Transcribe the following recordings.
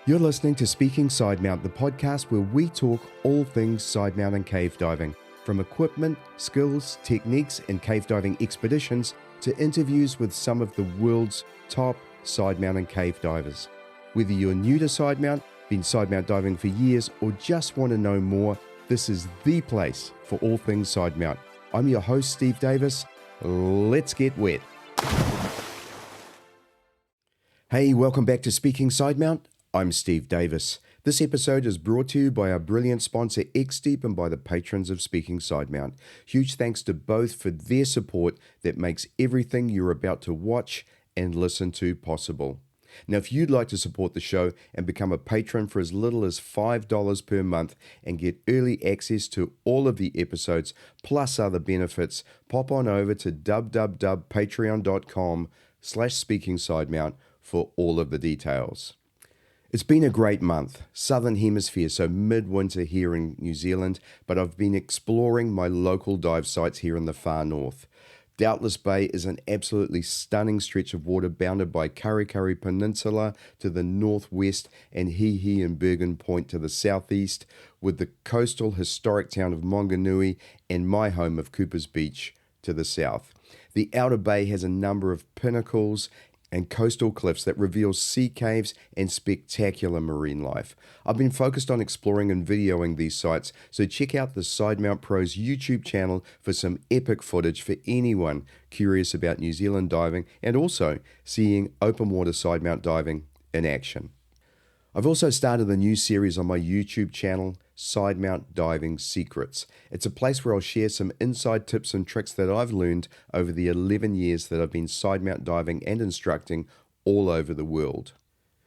You're listening to Speaking Sidemount, the podcast where we talk all things sidemount and cave diving, from equipment, skills, techniques, and cave diving expeditions to interviews with some of the world's top sidemount and cave divers. Whether you're new to sidemount, been sidemount diving for years, or just want to know more, this is the place for all things sidemount. I'm your host, Steve Davis. Let's get wet. Hey, welcome back to Speaking Sidemount. I'm Steve Davis. This episode is brought to you by our brilliant sponsor XDEEP and by the patrons of Speaking Sidemount. Huge thanks to both for their support that makes everything you're about to watch and listen to possible. Now, if you'd like to support the show and become a patron for as little as $5 per month and get early access to all of the episodes plus other benefits, pop on over to www.patreon.com/speakingsidemount for all of the details. It's been a great month, Southern Hemisphere, so midwinter here in New Zealand, but I've been exploring my local dive sites here in the far north. Doubtless Bay is an absolutely stunning stretch of water bounded by Kurri Kurri Peninsula to the northwest and Hihi and Bergen Point to the southeast, with the coastal historic town of Maunganui and my home of Cooper's Beach to the south. The Outer Bay has a number of pinnacles and coastal cliffs that reveal sea caves and spectacular marine life. I've been focused on exploring and videoing these sites, so check out the Sidemount Pros YouTube channel for some epic footage for anyone curious about New Zealand diving and also seeing open water sidemount diving in action. I've also started a new series on my YouTube channel, Sidemount Diving Secrets. It's a place where I'll share some inside tips and tricks that I've learned over the 11 years that I've been sidemount diving and instructing all over the world.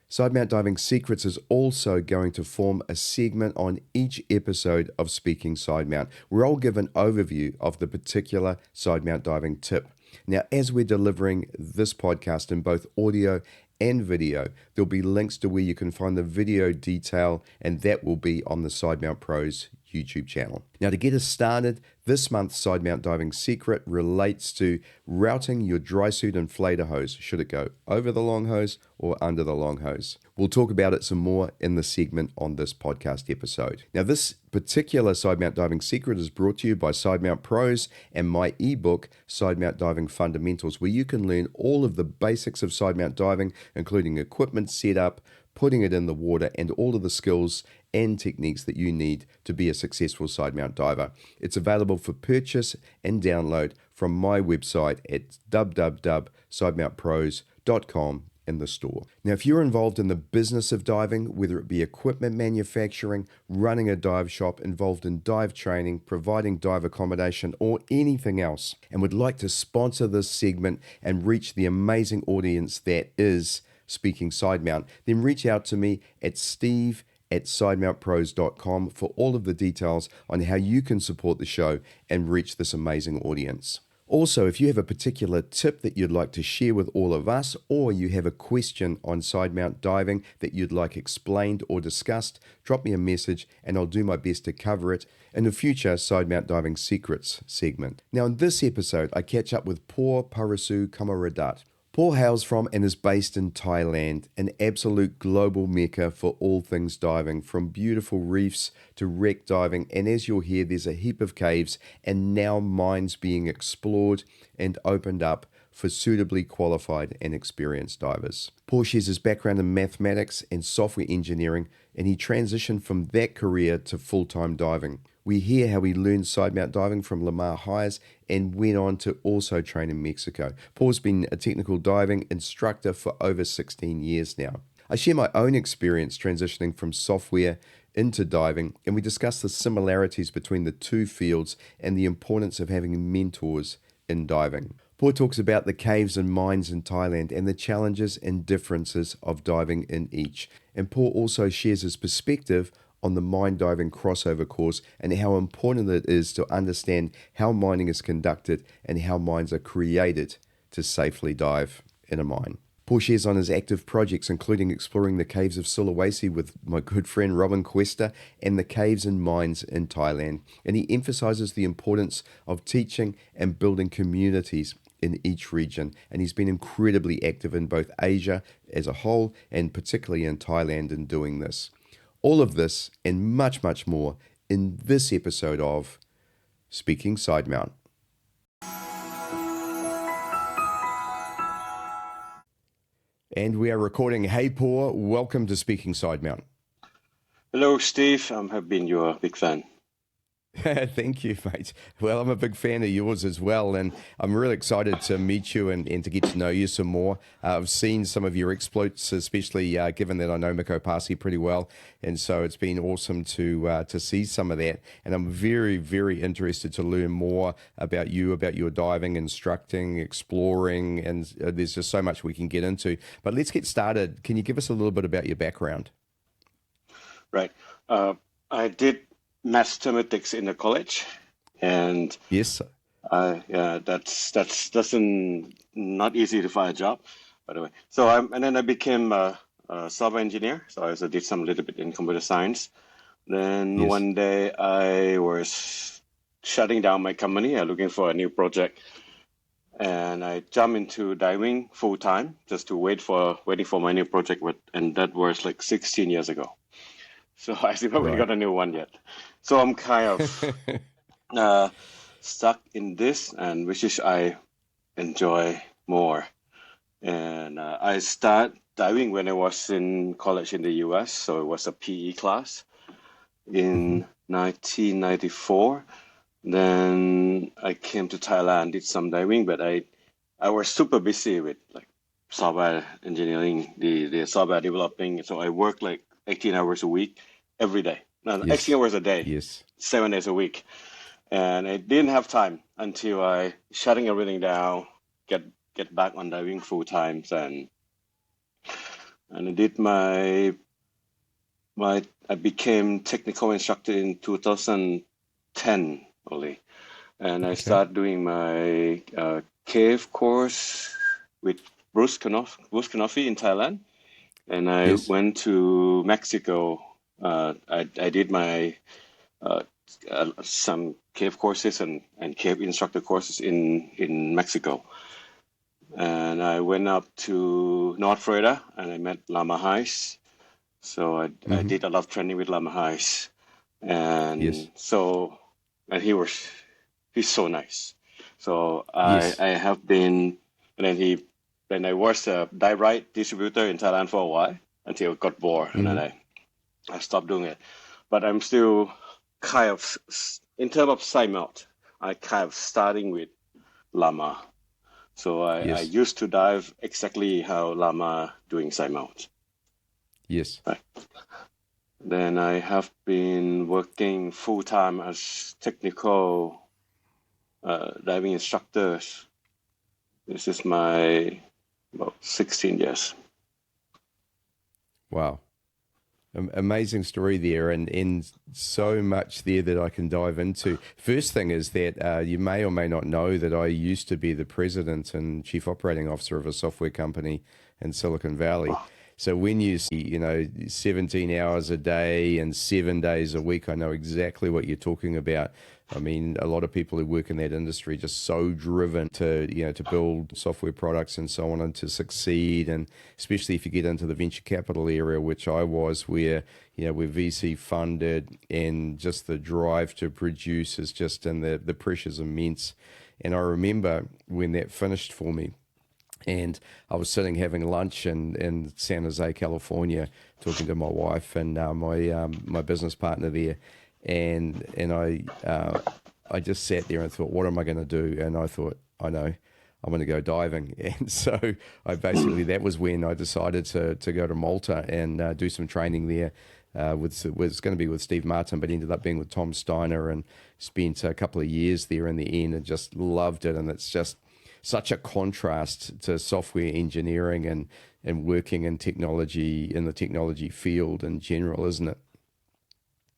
Sidemount Diving Secrets is also going to form a segment on each episode of Speaking Sidemount, where I'll give an overview of the particular sidemount diving tip. Now, as we're delivering this podcast in both audio and video, there'll be links to where you can find the video detail, and that will be on the Sidemount Pros YouTube channel. Now, to get us started, this month's Sidemount Diving Secret relates to routing your Drysuit inflator hose. Should it go over the long hose or under the long hose? We'll talk about it some more in the segment on this podcast episode. Now, this particular Sidemount Diving Secret is brought to you by Sidemount Pros and my ebook, Sidemount Diving Fundamentals, where you can learn all of the basics of sidemount diving, including equipment setup, putting it in the water, and all of the skills and techniques that you need to be a successful sidemount diver. It's available for purchase and download from my website at www.sidemountpros.com in the store. Now, if you're involved in the business of diving, whether it be equipment manufacturing, running a dive shop, involved in dive training, providing dive accommodation, or anything else, and would like to sponsor this segment and reach the amazing audience that is Speaking Sidemount, then reach out to me at steve@sidemountpros.com for all of the details on how you can support the show and reach this amazing audience. Also, if you have a particular tip that you'd like to share with all of us, or you have a question on sidemount diving that you'd like explained or discussed, drop me a message and I'll do my best to cover it in a future Sidemount Diving Secrets segment. Now, in this episode, I catch up with Por Parasu Komaradat. Por hails from and is based in Thailand, an absolute global mecca for all things diving, from beautiful reefs to wreck diving, and as you'll hear, there's a heap of caves and now mines being explored and opened up for suitably qualified and experienced divers. Por shares his background in mathematics and software engineering, and he transitioned from that career to full-time diving. We hear how he learned sidemount diving from Lamar Highs and went on to also train in Mexico. Paul's been a technical diving instructor for over 16 years now. I share my own experience transitioning from software into diving, and we discuss the similarities between the two fields and the importance of having mentors in diving. Paul talks about the caves and mines in Thailand and the challenges and differences of diving in each. And Paul also shares his perspective on the mine diving crossover course and how important it is to understand how mining is conducted and how mines are created to safely dive in a mine. Paul shares on his active projects, including exploring the caves of Sulawesi with my good friend Robin Cuesta and the caves and mines in Thailand. And he emphasizes the importance of teaching and building communities in each region, and he's been incredibly active in both Asia as a whole and particularly in Thailand in doing this. All of this and much, much more in this episode of Speaking Sidemount. And we are recording. Hey, Por, welcome to Speaking Sidemount. Hello, Steve. Have been your big fan. Thank you, mate. Well, I'm a big fan of yours as well, and I'm really excited to meet you and to get to know you some more. I've seen some of your exploits, especially given that I know Mecca pretty well, and so it's been awesome to see some of that. And I'm very, very interested to learn more about you, about your diving, instructing, exploring, and there's just so much we can get into. But let's get started. Can you give us a little bit about your background? Right. I did mathematics in the college, and yes, that's not easy to find a job, by the way. So and then I became a software engineer. So I also did some little bit in computer science. Then one day I was shutting down my company, looking for a new project, and I jumped into diving full time just to waiting for my new project, and that was like 16 years ago. So I still haven't got a new one yet. So I'm kind of stuck in this, and which is I enjoy more. And I started diving when I was in college in the US. So it was a PE class in 1994. Then I came to Thailand, did some diving, but I was super busy with like software engineering, the software developing. So I worked like 18 hours a week every day. No, 18 hours a day, 7 days a week. And I didn't have time until I shutting everything down, get back on diving full time. And I did I became technical instructor in 2010 only. And I started doing my cave course with Bruce Kanofi in Thailand. And I went to Mexico. I did my some cave courses and cave instructor courses in Mexico. And I went up to North Florida and I met Lama Heiss. So I did a lot of training with Lama Heiss. And he's so nice. So I have been, and then I was a dive right distributor in Thailand for a while until I got bored, and then I stopped doing it. But I'm still kind of, in terms of Sidemount, I kind of starting with Lama. So I used to dive exactly how Lama doing Sidemount. Yes. Right. Then I have been working full-time as technical diving instructor. This is my about 16 years. Wow. Amazing story there, and so much there that I can dive into. First thing is that you may or may not know that I used to be the president and chief operating officer of a software company in Silicon Valley. Wow. So when you see, 17 hours a day and 7 days a week, I know exactly what you're talking about. I mean, a lot of people who work in that industry are just so driven to build software products and so on and to succeed. And especially if you get into the venture capital area, which I was, where, we're VC funded and just the drive to produce is just, and the pressure's immense. And I remember when that finished for me, and I was sitting having lunch in San Jose, California, talking to my wife and my business partner there. And I just sat there and thought, what am I going to do? And I thought, I know, I'm going to go diving. And so that was when I decided to go to Malta and do some training there. Was going to be with Steve Martin, but ended up being with Tom Steiner, and spent a couple of years there in the end and just loved it. And it's just such a contrast to software engineering and working in technology, in the technology field in general, isn't it?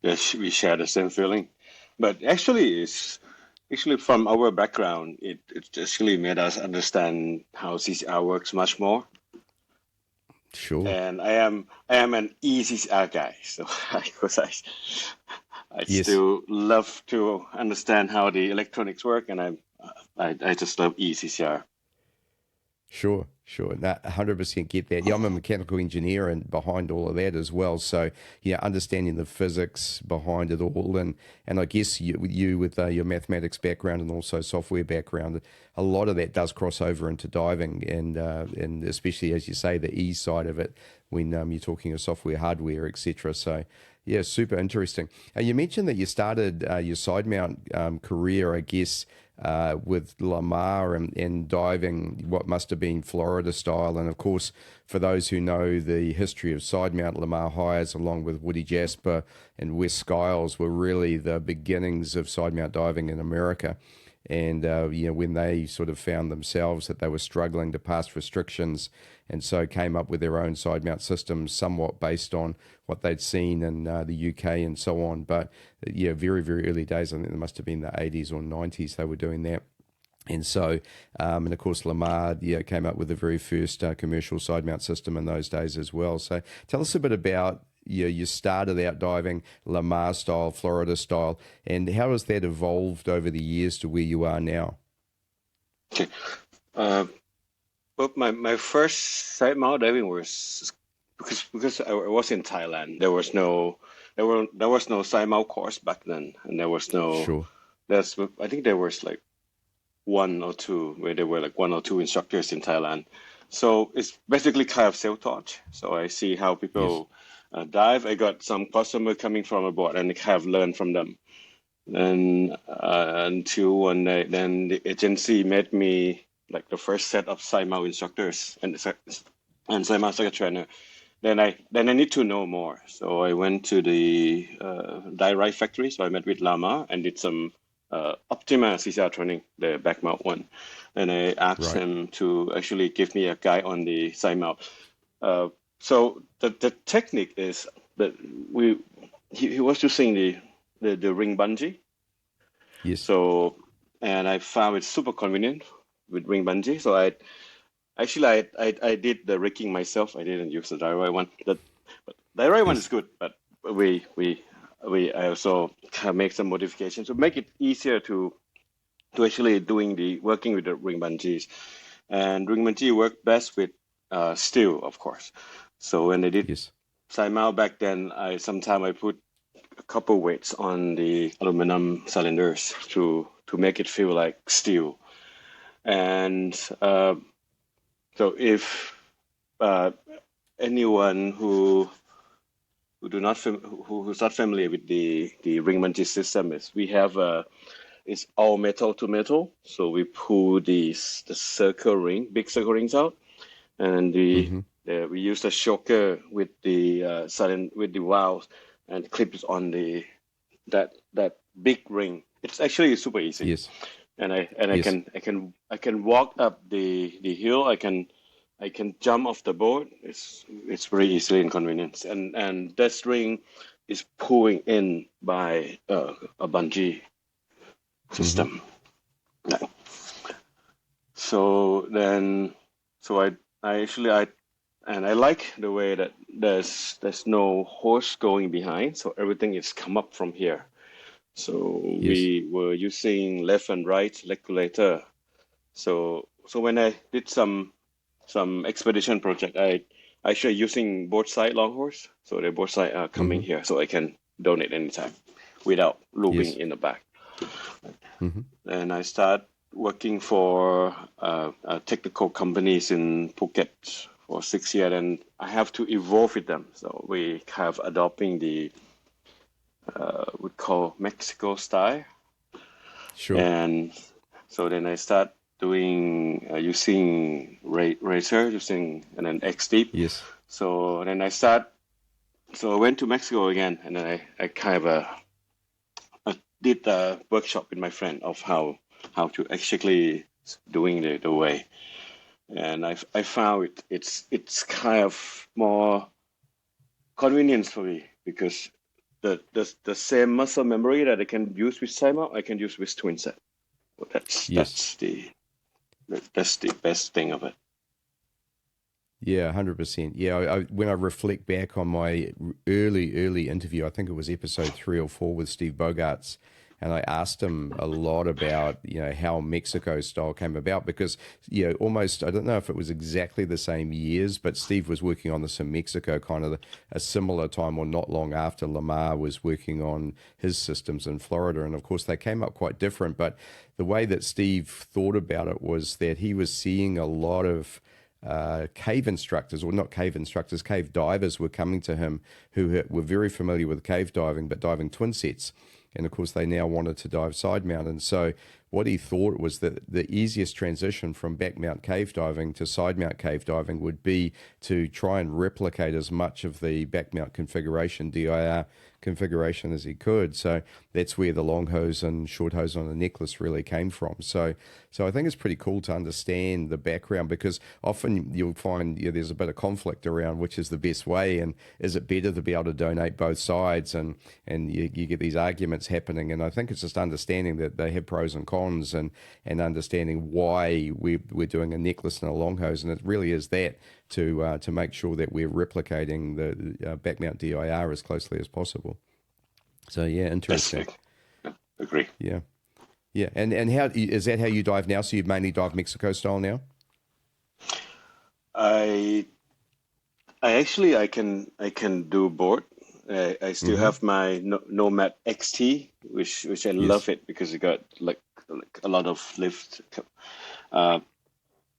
Yes, we share the same feeling. But actually, from our background, it actually made us understand how CCR works much more. Sure. And I am an eCCR guy, so because I still love to understand how the electronics work, and I just love eCCR. Sure, sure. No, 100% get that. Yeah, I'm a mechanical engineer and behind all of that as well. So, yeah, understanding the physics behind it all. And I guess you with your mathematics background and also software background, a lot of that does cross over into diving and especially, as you say, the E side of it when you're talking of software, hardware, etc. So, yeah, super interesting. You mentioned that you started your side mount career, I guess, with Lamar and diving what must have been Florida style. And of course, for those who know the history of Sidemount, Lamar Hires, along with Woody Jasper and Wes Skiles, were really the beginnings of Sidemount diving in America. And when they sort of found themselves that they were struggling to pass restrictions, and so came up with their own side mount systems, somewhat based on what they'd seen in the UK and so on. But yeah, very very early days. I think it must have been the 80s or 90s they were doing that. And so, and of course, Lamar came up with the very first commercial side mount system in those days as well. So, tell us a bit about you started out diving Lamar style, Florida style, and how has that evolved over the years to where you are now? Okay. Well, my first side mount diving was because I was in Thailand. There was no side mount course back then, and there was no. Sure. I think there was like one or two where there were like one or two instructors in Thailand. So it's basically kind of self-taught. So I see how people dive. I got some customer coming from abroad and I have learned from them. And until one day, then the agency made me like the first set of Sidemount instructors and Sidemount Secret trainer. Then I need to know more. So I went to the Drysuit factory. So I met with Lama and did some Optima CCR training, the back mount one. And I asked him to actually give me a guide on the side mount. So the technique is that he was using the ring bungee. Yes. So, and I found it super convenient with ring bungee. So I did the rigging myself. I didn't use the DIY one. But the DIY one is good, but I also can make some modifications to make it easier to actually working with the ring bungees. And ring bungee worked best with steel, of course. So when I did side mount back then, sometimes I put a couple weights on the aluminum cylinders to make it feel like steel. And so if anyone who's not familiar with the ring bungee system we have it's all metal to metal. So we pull the circle ring, big circle rings out, and we use the choker with the with the valves and clip it on that big ring. It's actually super easy. Yes. And I can walk up the hill. I can jump off the board. It's very easily inconvenient. And that string is pulling in by a bungee system. Yeah. So I like the way that there's no horse going behind, so everything is come up from here. So we were using left and right regulator. So when I did some expedition project, I actually using both side long horse. So they both side are coming here, so I can donate anytime without looping in the back. And I start working for technical companies in Phuket for 6 years, and I have to evolve with them. So we have adopting the we call Mexico style. Sure. And so then I start doing using racer, using and then XDEEP. Yes. So then I went to Mexico again, and then I kind of did a workshop with my friend of how to actually doing the way. And I found it's kind of more convenience for me because the same muscle memory that I can use with Sidemount, I can use with twin set. Well, that's the best thing of it. Yeah, 100%. Yeah, when I reflect back on my early interview, I think it was episode 3 or 4 with Steve Bogarts, and I asked him a lot about, how Mexico style came about, because, almost, I don't know if it was exactly the same years, but Steve was working on this in Mexico kind of a similar time or not long after Lamar was working on his systems in Florida. And of course, they came up quite different, but the way that Steve thought about it was that he was seeing a lot of cave instructors, or not cave instructors, cave divers were coming to him who were very familiar with cave diving, but diving twin sets. And of course, they now wanted to dive side mount. And so what he thought was that the easiest transition from back mount cave diving to side mount cave diving would be to try and replicate as much of the back mount configuration, DIR configuration, as he could. So that's where the long hose and short hose on a necklace really came from. So I think it's pretty cool to understand the background, because often you'll find there's a bit of conflict around which is the best way, and is it better to be able to donate both sides, and you get these arguments happening. And I think it's just understanding that they have pros and cons, and understanding why we're doing a necklace and a long hose, and it really is that to make sure that we're replicating the back mount DIR as closely as possible. So yeah, interesting. Yeah, agree. Yeah. Yeah, and how is that how you dive now? So you mainly dive Mexico style now? I can do both. I still have my Nomad XT, which I love it because it got like a lot of lift.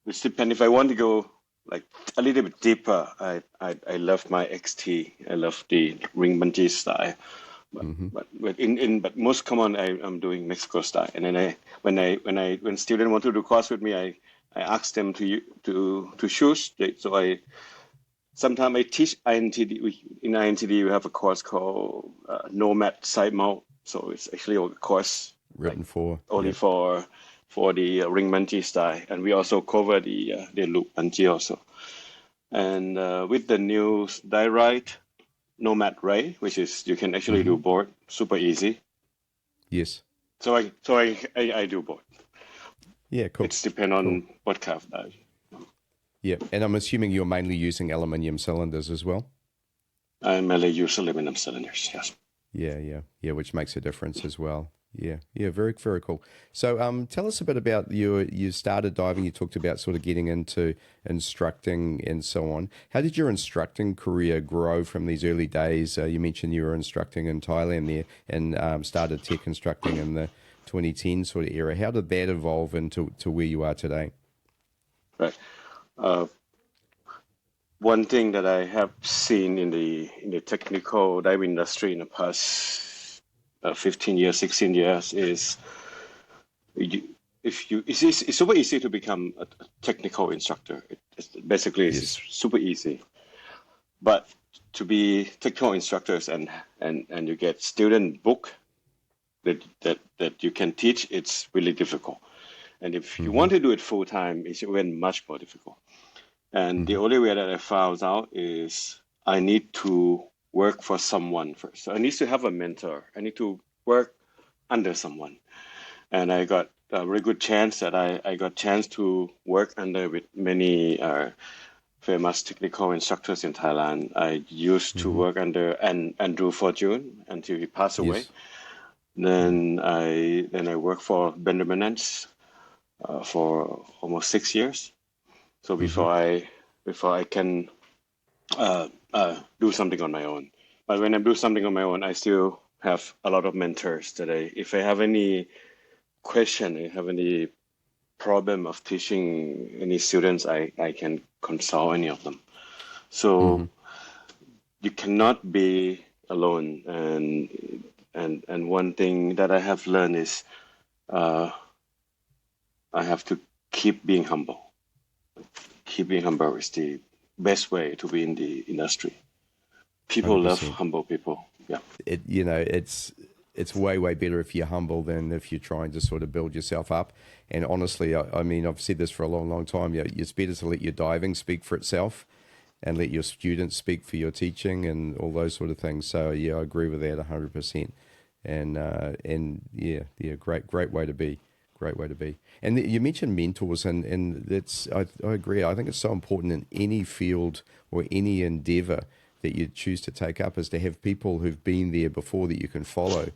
Which depends if I want to go like a little bit deeper. I love my XT. I love the ring bungee style. But most common I'm doing Mexico style. And then when students want to do course with me, I ask them to choose. So sometimes I teach INTD. In INTD, we have a course called Nomad Sidemount. So it's actually a course written for the ring bungee style, and we also cover the loop bungee also. And with the new Drysuit Nomad Ray, which is you can actually do both, super easy. Yes. So I do both. Yeah, cool. It's depend on what kind of dive. Yeah, and I'm assuming you're mainly using aluminium cylinders as well? I mainly use aluminum cylinders, yes. Yeah, which makes a difference as well. Yeah, very, very cool. So tell us a bit about you started diving, you talked about sort of getting into instructing and so on. How did your instructing career grow from these early days? You mentioned you were instructing in Thailand there and started tech instructing in the 2010 sort of era. How did that evolve into where you are today? Right. One thing that I have seen in the technical diving industry in the past 15 years, 16 years is it's super easy to become a technical instructor. It's super easy. But to be technical instructors and you get student book that you can teach, it's really difficult. And if you want to do it full time, it's even much more difficult. And the only way that I found out is I need to work for someone first. So I need to have a mentor. I need to work under someone. And I got a very good chance that I got chance to work under with many famous technical instructors in Thailand. I used to work under Andrew Fortune until he passed away. Then I worked for Benjamin Nance for almost 6 years. So before I can do something on my own. But when I do something on my own, I still have a lot of mentors that if I have any question, I have any problem of teaching any students, I can consult any of them. So you cannot be alone. And one thing that I have learned is I have to keep being humble. Keeping humble is the best way to be in the industry. People 100%. love humble people. Yeah. It's way better if you're humble than if you're trying to sort of build yourself up. And honestly, I mean, I've said this for a long time. It's better to let your diving speak for itself and let your students speak for your teaching and all those sort of things. So yeah, I agree with that 100%. And yeah, great way to be. Great way to be. And you mentioned mentors, and that's I agree. I think it's so important in any field or any endeavor that you choose to take up is to have people who've been there before that you can follow.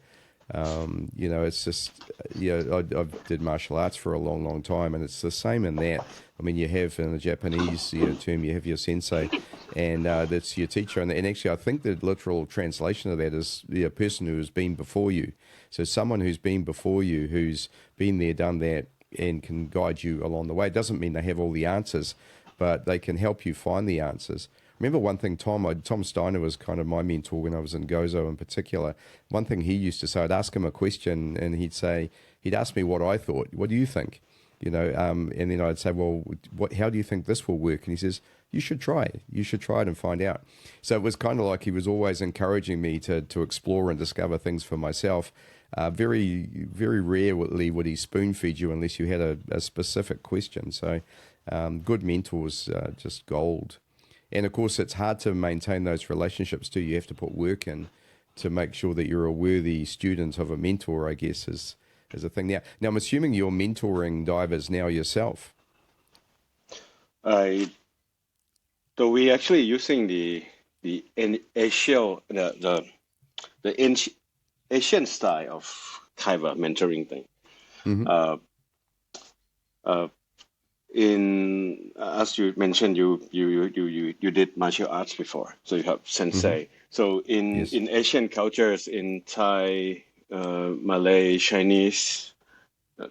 It's just, I did martial arts for a long, long time, and it's the same in that. I mean, you have in the Japanese term, you have your sensei, and that's your teacher. And actually, I think the literal translation of that is the person who has been before you. So someone who's been before you, who's been there, done that, and can guide you along the way. It doesn't mean they have all the answers, but they can help you find the answers. Remember one thing, Tom Steiner was kind of my mentor when I was in Gozo in particular. One thing he used to say, I'd ask him a question and he'd ask me what I thought. What do you think? And then I'd say, well, how do you think this will work? And he says, you should try it. You should try it and find out. So it was kind of like he was always encouraging me to explore and discover things for myself. Very, very rarely would he spoon feed you unless you had a specific question. So good mentors, just gold. And of course, it's hard to maintain those relationships too. You have to put work in to make sure that you're a worthy student of a mentor, I guess, is a thing. Now, I'm assuming you're mentoring divers now yourself. So we actually using the Asian Asian style of kind of mentoring thing. Mm-hmm. As you mentioned, you did martial arts before, so you have sensei. Mm-hmm. So in Asian cultures, in Thai, Malay, Chinese,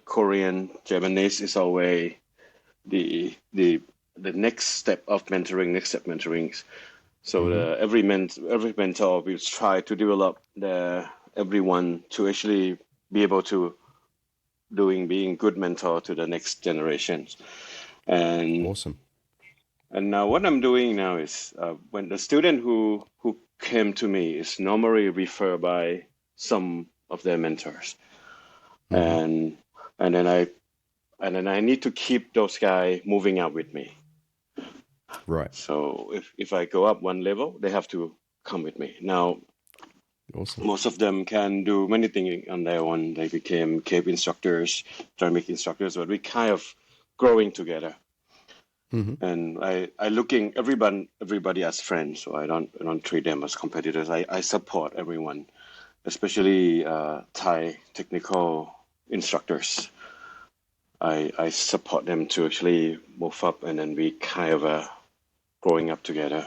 Korean, Japanese is always the next step of mentoring, So every mentor will try to develop everyone to actually be able to being good mentor to the next generations. And awesome. And now what I'm doing now is when the student who came to me is normally referred by some of their mentors, and then I need to keep those guys moving up with me. Right. So if I go up one level, they have to come with me. Now, awesome. Most of them can do many things on their own. They became cave instructors, ceramic instructors, but we kind of growing together. Mm-hmm. And I looking everybody as friends, so I don't treat them as competitors. I support everyone, especially Thai technical instructors. I support them to actually move up, and then we kind of growing up together.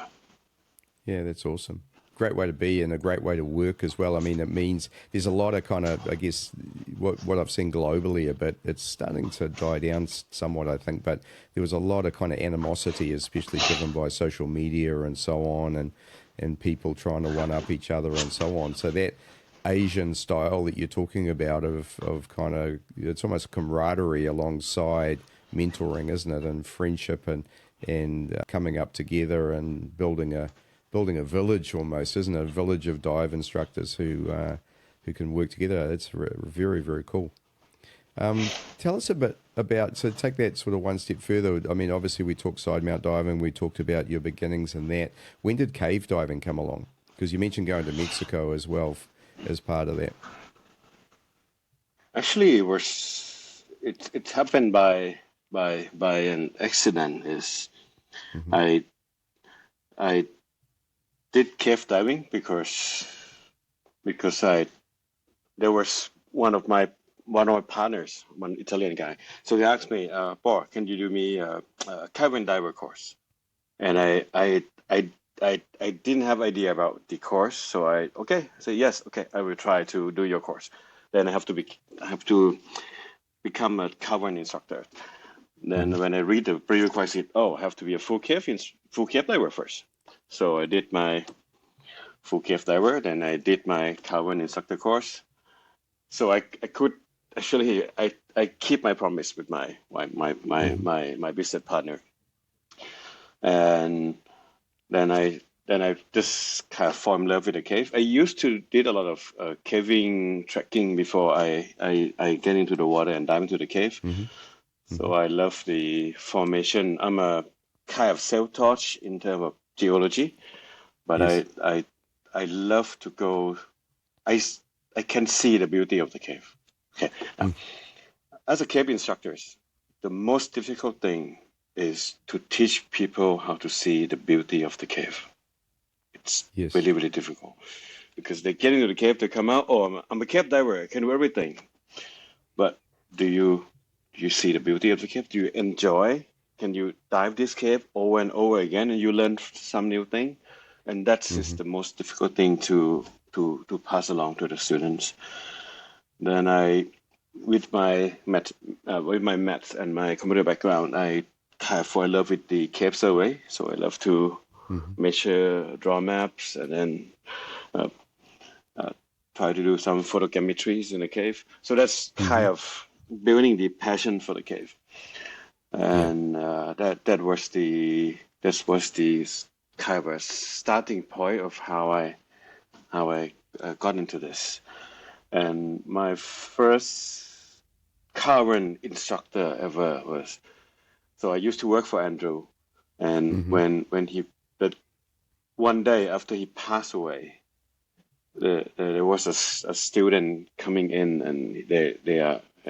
Yeah, that's awesome. Great way to be and a great way to work as well. I mean, it means there's a lot of kind of, I guess, what I've seen globally a bit, it's starting to die down somewhat, I think, but there was a lot of kind of animosity, especially driven by social media and so on, and people trying to one-up each other and so on. So that Asian style that you're talking about of kind of, it's almost camaraderie alongside mentoring, isn't it, and friendship and coming up together and building a village almost, isn't it? A village of dive instructors who can work together. It's very, very cool. Tell us a bit about, so take that sort of one step further. I mean, obviously we talked Sidemount diving, we talked about your beginnings in that. When did cave diving come along? Because you mentioned going to Mexico as well as part of that. Actually, it happened by an accident. I did cave diving because there was one of my partners, one Italian guy. So he asked me, "Por, can you do me a cave diver course?" And I didn't have idea about the course, so I said yes, I will try to do your course. Then I have to become a cavern instructor. Then when I read the prerequisite, I have to be a full cave diver first. So I did my full cave diver, then I did my cavern instructor course. So I could actually I keep my promise with my business partner, and then I just kind of fall in love with the cave. I used to did a lot of caving trekking before I get into the water and dive into the cave. So I love the formation. I'm a kind of self-taught in terms of geology, but yes. I love to go. I can see the beauty of the cave. Okay. Now, as a cave instructor, the most difficult thing is to teach people how to see the beauty of the cave. It's really, really difficult. because they get into the cave, they come out. Oh, I'm a cave diver. I can do everything. But do you see the beauty of the cave? Do you enjoy? Can you dive this cave over and over again, and you learn some new thing? And that's just the most difficult thing to pass along to the students. Then with my math and my computer background, I kind of fall in love with the cave survey. So I love to measure, draw maps, and then try to do some photogrammetries in the cave. So that's kind of building the passion for the cave. And that was the kind of a starting point of how I got into this. And my first current instructor ever was, so I used to work for Andrew, and when he, but one day after he passed away, there was a student coming in, and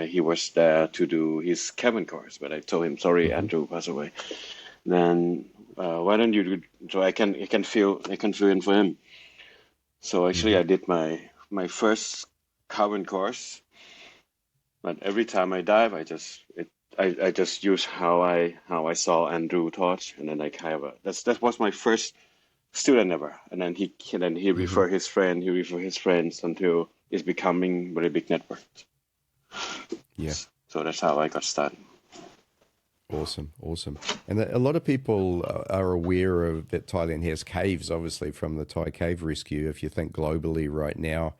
he was there to do his cabin course, but I told him, sorry, Andrew passed away. Then why don't you do, so I can fill in for him. So actually I did my first cabin course, but every time I dive, I just use how I saw Andrew taught, and then I kind of that was my first student ever, and then he refer his friends until it's becoming very big network. Yeah. So that's how I got started. Awesome. And a lot of people are aware of that Thailand has caves, obviously, from the Thai cave rescue, if you think globally right now.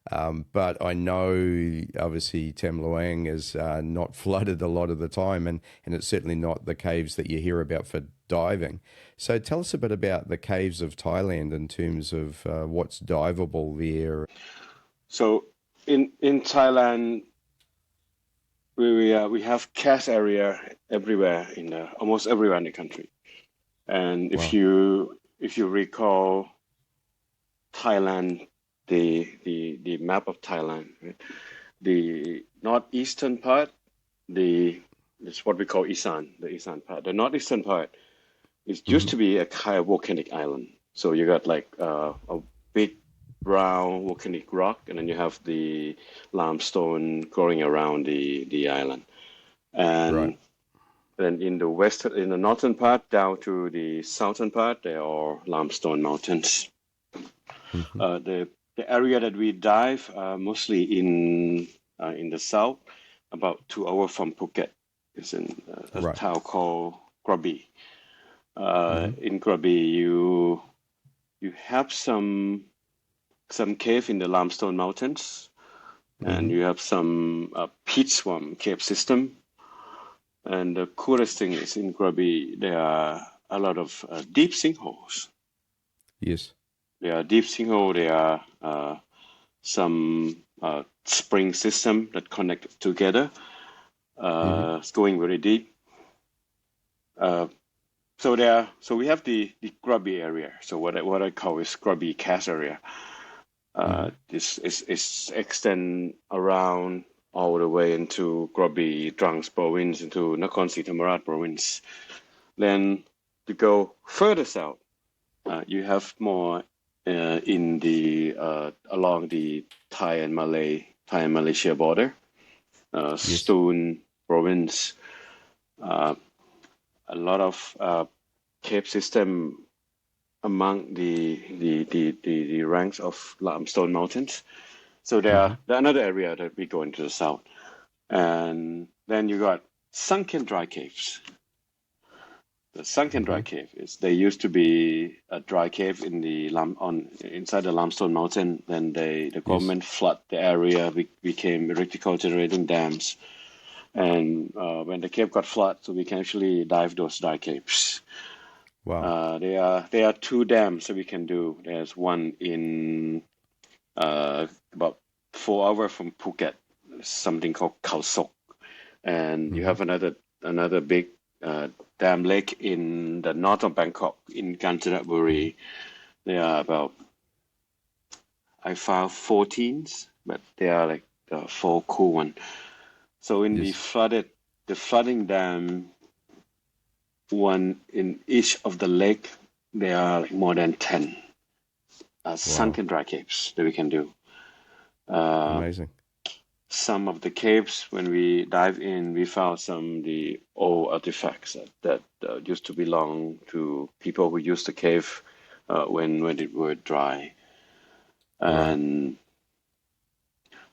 But I know, obviously, Tam Luang is not flooded a lot of the time, and it's certainly not the caves that you hear about for diving. So tell us a bit about the caves of Thailand in terms of what's diveable there. So in Thailand, we have cache area everywhere almost everywhere in the country. And if you recall Thailand, the map of Thailand, right? The northeastern part, it's what we call Isan, the Isan part. The northeastern part used to be a kind of volcanic island. So you got like a big brown volcanic rock, and then you have the limestone growing around the island. And then in the northern part down to the southern part, there are limestone mountains. The area that we dive mostly in the south, about 2 hours from Phuket, is in a town called Krabi. In Krabi, you have some cave in the limestone mountains, and you have some peat swamp cave system. And the coolest thing is in Krabi, there are a lot of deep sinkholes. Yes. There are deep sinkhole. There are some spring system that connect together. It's going very deep. So we have the Krabi area. So what I call is Krabi cache area. This is extend around all the way into Krabi Trans province, into Nakhon Sitamarat province. Then to go further south, you have more in the along the Thai and Malaysia border, Stone province. A lot of cave system among the ranks of limestone mountains. So there are another area that we go into the south, and then you got sunken dry caves. The sunken dry cave they used to be a dry cave in inside the limestone mountain. Then the government flood the area, became electrical generating dams, and when the cave got flooded, so we can actually dive those dry caves. Wow. There are 2 dams that we can do. There's one in about 4 hours from Phuket, something called Khao Sok, and you have another big dam lake in the north of Bangkok, in Kanchanaburi. There are about, I found 14, but they are like 4 cool ones. So in the flooding dam, one in each of the lake, there are like more than 10. sunken dry caves that we can do. Amazing. Some of the caves, when we dive in, we found some of the old artifacts that used to belong to people who used the cave when it were dry. And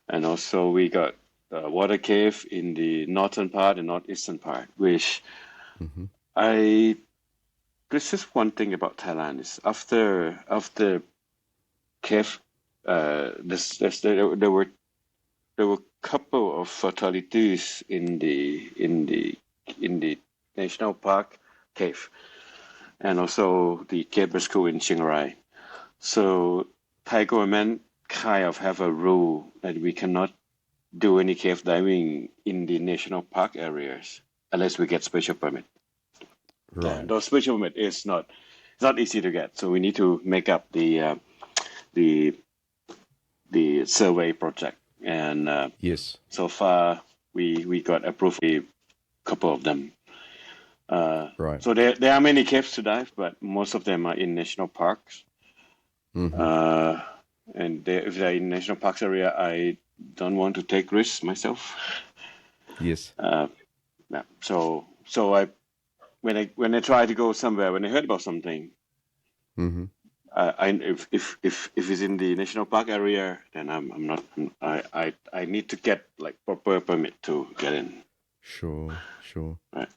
also we got a water cave in the northern part and northeastern part, which this is one thing about Thailand is after cave, there were couple of fatalities in the national park cave, and also the cave rescue in Chiang Rai. So Thai government kind of have a rule that we cannot do any cave diving in the national park areas unless we get special permit. Right. Those special permit is not easy to get, so we need to make up the survey project. And yes, so far we got approved a couple of them. Right. So there are many caves to dive, but most of them are in national parks. And if they're in national parks area, I don't want to take risks myself. Yes. Yeah. So I when I try to go somewhere, when I heard about something, if it's in the national park area, then I'm not. I need to get like proper permit to get in. Sure. Right.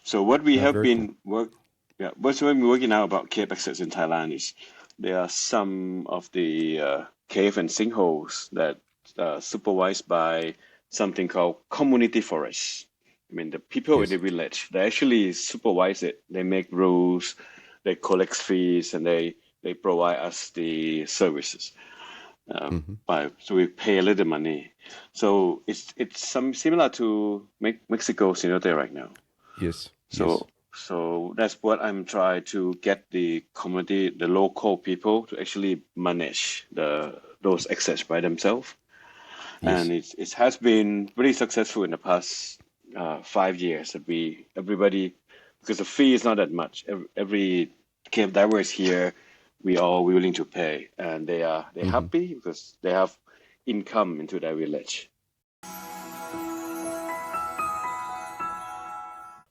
So what we have been what's been working out about cave access in Thailand is there are some of the cave and sinkholes that supervised by something called community forests. I mean, the people in the village, they actually supervise it. They make rules, they collect fees, and they provide us the services. So we pay a little money. So it's some similar to Mexico Cenote right now. Yes. So that's what I'm trying to get the community, the local people to actually manage those access by themselves. And it has been very successful in the past 5 years that everybody, because the fee is not that much. Every cave diver is here, we are willing to pay, and they're happy because they have income into their village.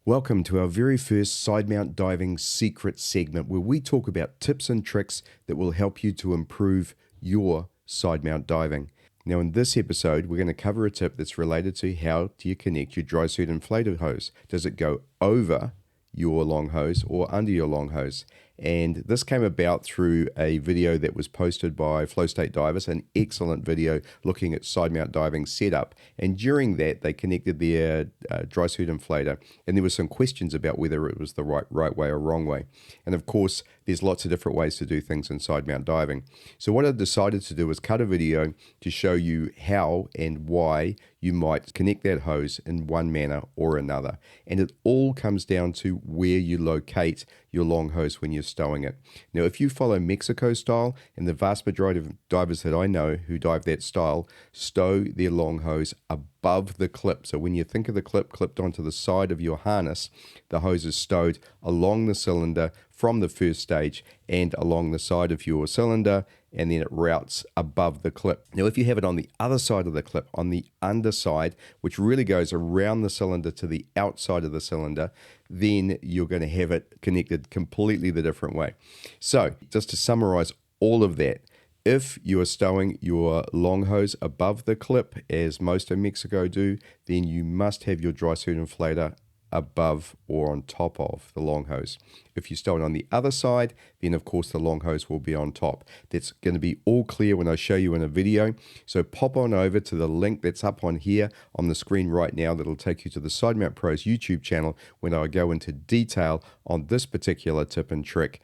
Welcome to our very first Sidemount Diving Secrets segment, where we talk about tips and tricks that will help you to improve your Sidemount diving. Now, in this episode, we're going to cover a tip that's related to how do you connect your Drysuit inflated hose. Does it go over your long hose or under your long hose? And this came about through a video that was posted by Flow State Divers, an excellent video looking at Sidemount diving setup. And during that, they connected their Drysuit inflator, and there were some questions about whether it was the right way or wrong way. And of course, there's lots of different ways to do things in Sidemount diving. So what I decided to do was cut a video to show you how and why you might connect that hose in one manner or another. And it all comes down to where you locate your long hose when you're stowing it. Now, if you follow Mexico style, and the vast majority of divers that I know who dive that style stow their long hose above the clip. So when you think of the clip clipped onto the side of your harness, the hose is stowed along the cylinder from the first stage and along the side of your cylinder, and then it routes above the clip. Now, if you have it on the other side of the clip, on the underside, which really goes around the cylinder to the outside of the cylinder, then you're going to have it connected completely the different way. So just to summarize all of that, if you are stowing your long hose above the clip, as most in Mexico do, then you must have your Drysuit inflator above or on top of the long hose. If you stow it on the other side, then of course the long hose will be on top. That's going to be all clear when I show you in a video. So pop on over to the link that's up on here on the screen right now. That'll take you to the Sidemount Pros YouTube channel when I go into detail on this particular tip and trick,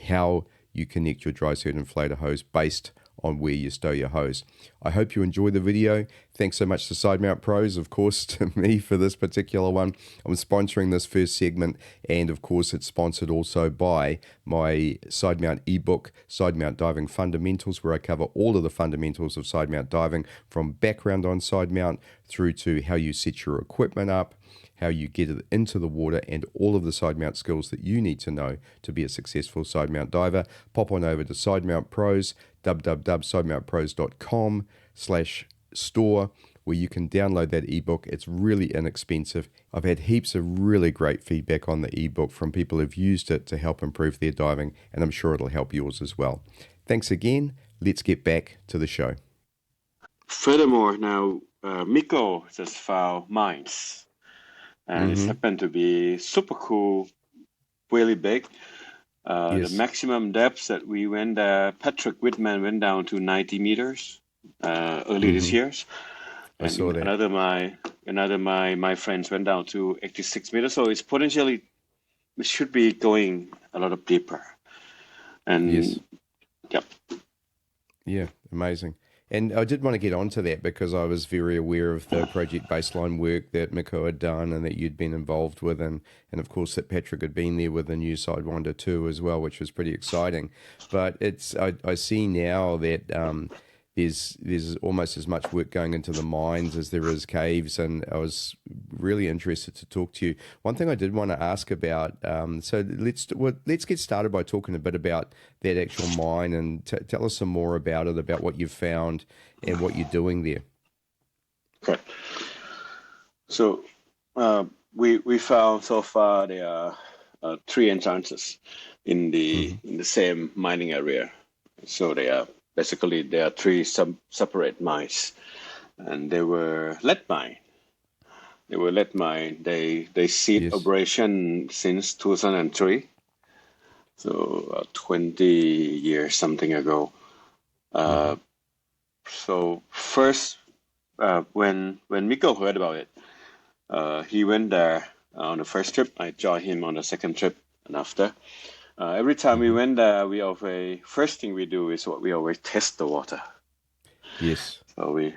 how you connect your Drysuit inflator hose based on where you stow your hose. I hope you enjoy the video. Thanks so much to Sidemount Pros, of course, to me for this particular one. I'm sponsoring this first segment, and of course it's sponsored also by my Sidemount ebook, Sidemount Diving Fundamentals, where I cover all of the fundamentals of Sidemount diving, from background on Sidemount through to how you set your equipment up, how you get it into the water, and all of the side mount skills that you need to know to be a successful side mount diver. Pop on over to Sidemount Pros, www.sidemountpros.com/store, where you can download that ebook. It's really inexpensive. I've had heaps of really great feedback on the ebook from people who've used it to help improve their diving, and I'm sure it'll help yours as well. Thanks again. Let's get back to the show. Furthermore, now Miko just found mines, and it happened to be super cool, really big. The maximum depths that we went there, Patrick Whitman went down to 90 meters early this year. I saw that. Another my friends went down to 86 meters. So it's potentially, it should be going a lot of deeper. And yeah, amazing. And I did want to get onto that because I was very aware of the Project Baseline work that Miko had done and that you'd been involved with, and of course that Patrick had been there with the new Sidewinder too as well, which was pretty exciting. But it's I see now that there's almost as much work going into the mines as there is caves, and I was really interested to talk to you. One thing I did want to ask about, so let's get started by talking a bit about that actual mine, and tell us some more about it, about what you've found and what you're doing there. Okay. So we found so far there are 3 entrances in the same mining area. So there are 3 separate mines, and they were lead mine. They ceased operation since 2003, so 20 years something ago. So first, when Miko heard about it, he went there on the first trip. I joined him on the second trip, and after. Every time we went there, first thing we do is we always test the water. Yes. So we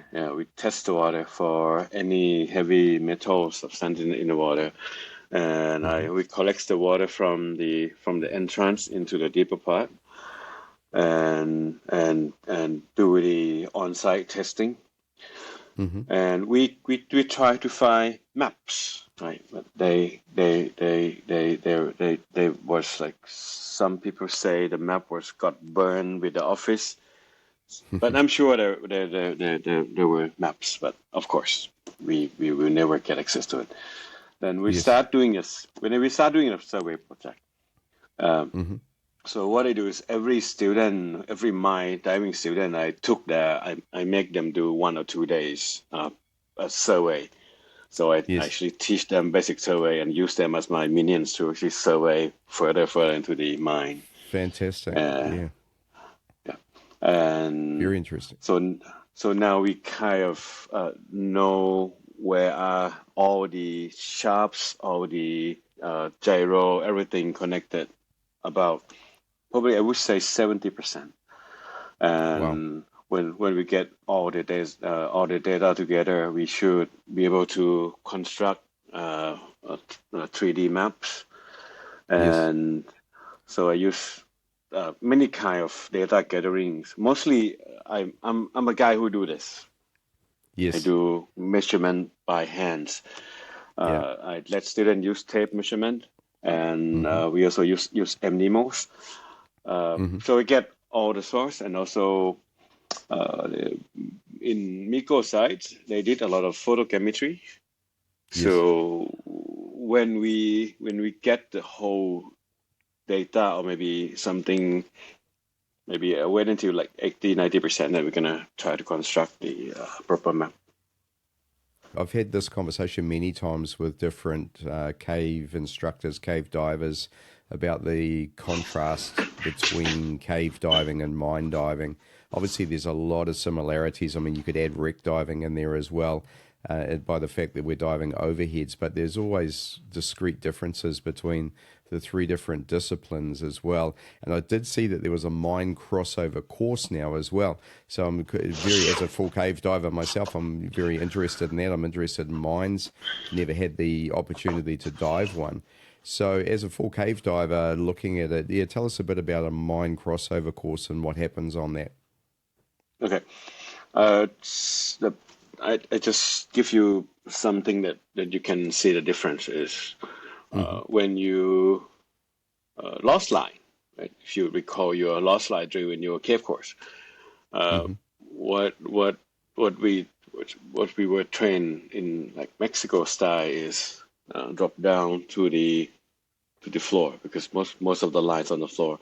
test the water for any heavy metal substance in the water, and we collect the water from the entrance into the deeper part, and do the on-site testing. And we try to find maps, right? But they was like, some people say the map got burned with the office, but I'm sure there were maps. But of course, we will never get access to it. Then we start doing this. When we start doing a survey project, so what I do is every my diving student I make them do 1 or 2 days a survey. So I actually teach them basic survey and use them as my minions to actually survey further into the mine. Fantastic. And very interesting. So now we kind of know where are all the shafts, all the gyro, everything connected. About probably I would say 70%. And when we get all the data together, we should be able to construct 3D maps. And so I use many kind of data gatherings. Mostly, I'm a guy who do this. Yes, I do measurement by hands. I let students use tape measurement, and we also use MNEMOs. So we get all the source, and also in Miko sites, they did a lot of photogrammetry. So when we get the whole data, or maybe something, maybe wait until like 80-90%, then we're gonna try to construct the proper map. I've had this conversation many times with different cave instructors, cave divers, about the contrast between cave diving and mine diving. Obviously, there's a lot of similarities. I mean, you could add wreck diving in there as well, by the fact that we're diving overheads, but there's always discrete differences between the 3 different disciplines as well. And I did see that there was a mine crossover course now as well. So I'm as a full cave diver myself, I'm very interested in that. I'm interested in mines. Never had the opportunity to dive one. So as a full cave diver looking at it, tell us a bit about a mine crossover course and what happens on that. Okay. I just give you something that you can see the difference is when you lost line, right? If you recall your lost line drill in your cave course, what we were trained in like Mexico style is drop down to the floor because most of the lines on the floor,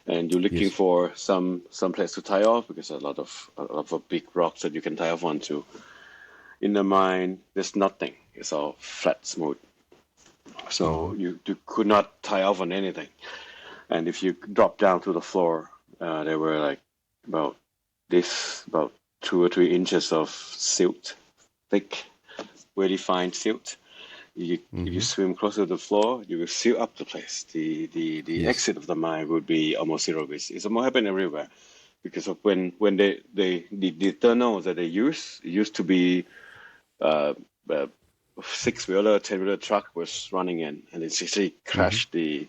and you're looking for some place to tie off because a lot of big rocks that you can tie off onto. In the mine, there's nothing. It's all flat, smooth. So you could not tie off on anything. And if you drop down to the floor, there were like about 2 or 3 inches of silt, thick, really fine silt. If you swim closer to the floor, you will seal up the place. The exit of the mine would be almost zero risk. It's almost happened everywhere because of when the tunnels that they used to be 6-wheeler, 10-wheeler truck was running in, and it actually crashed the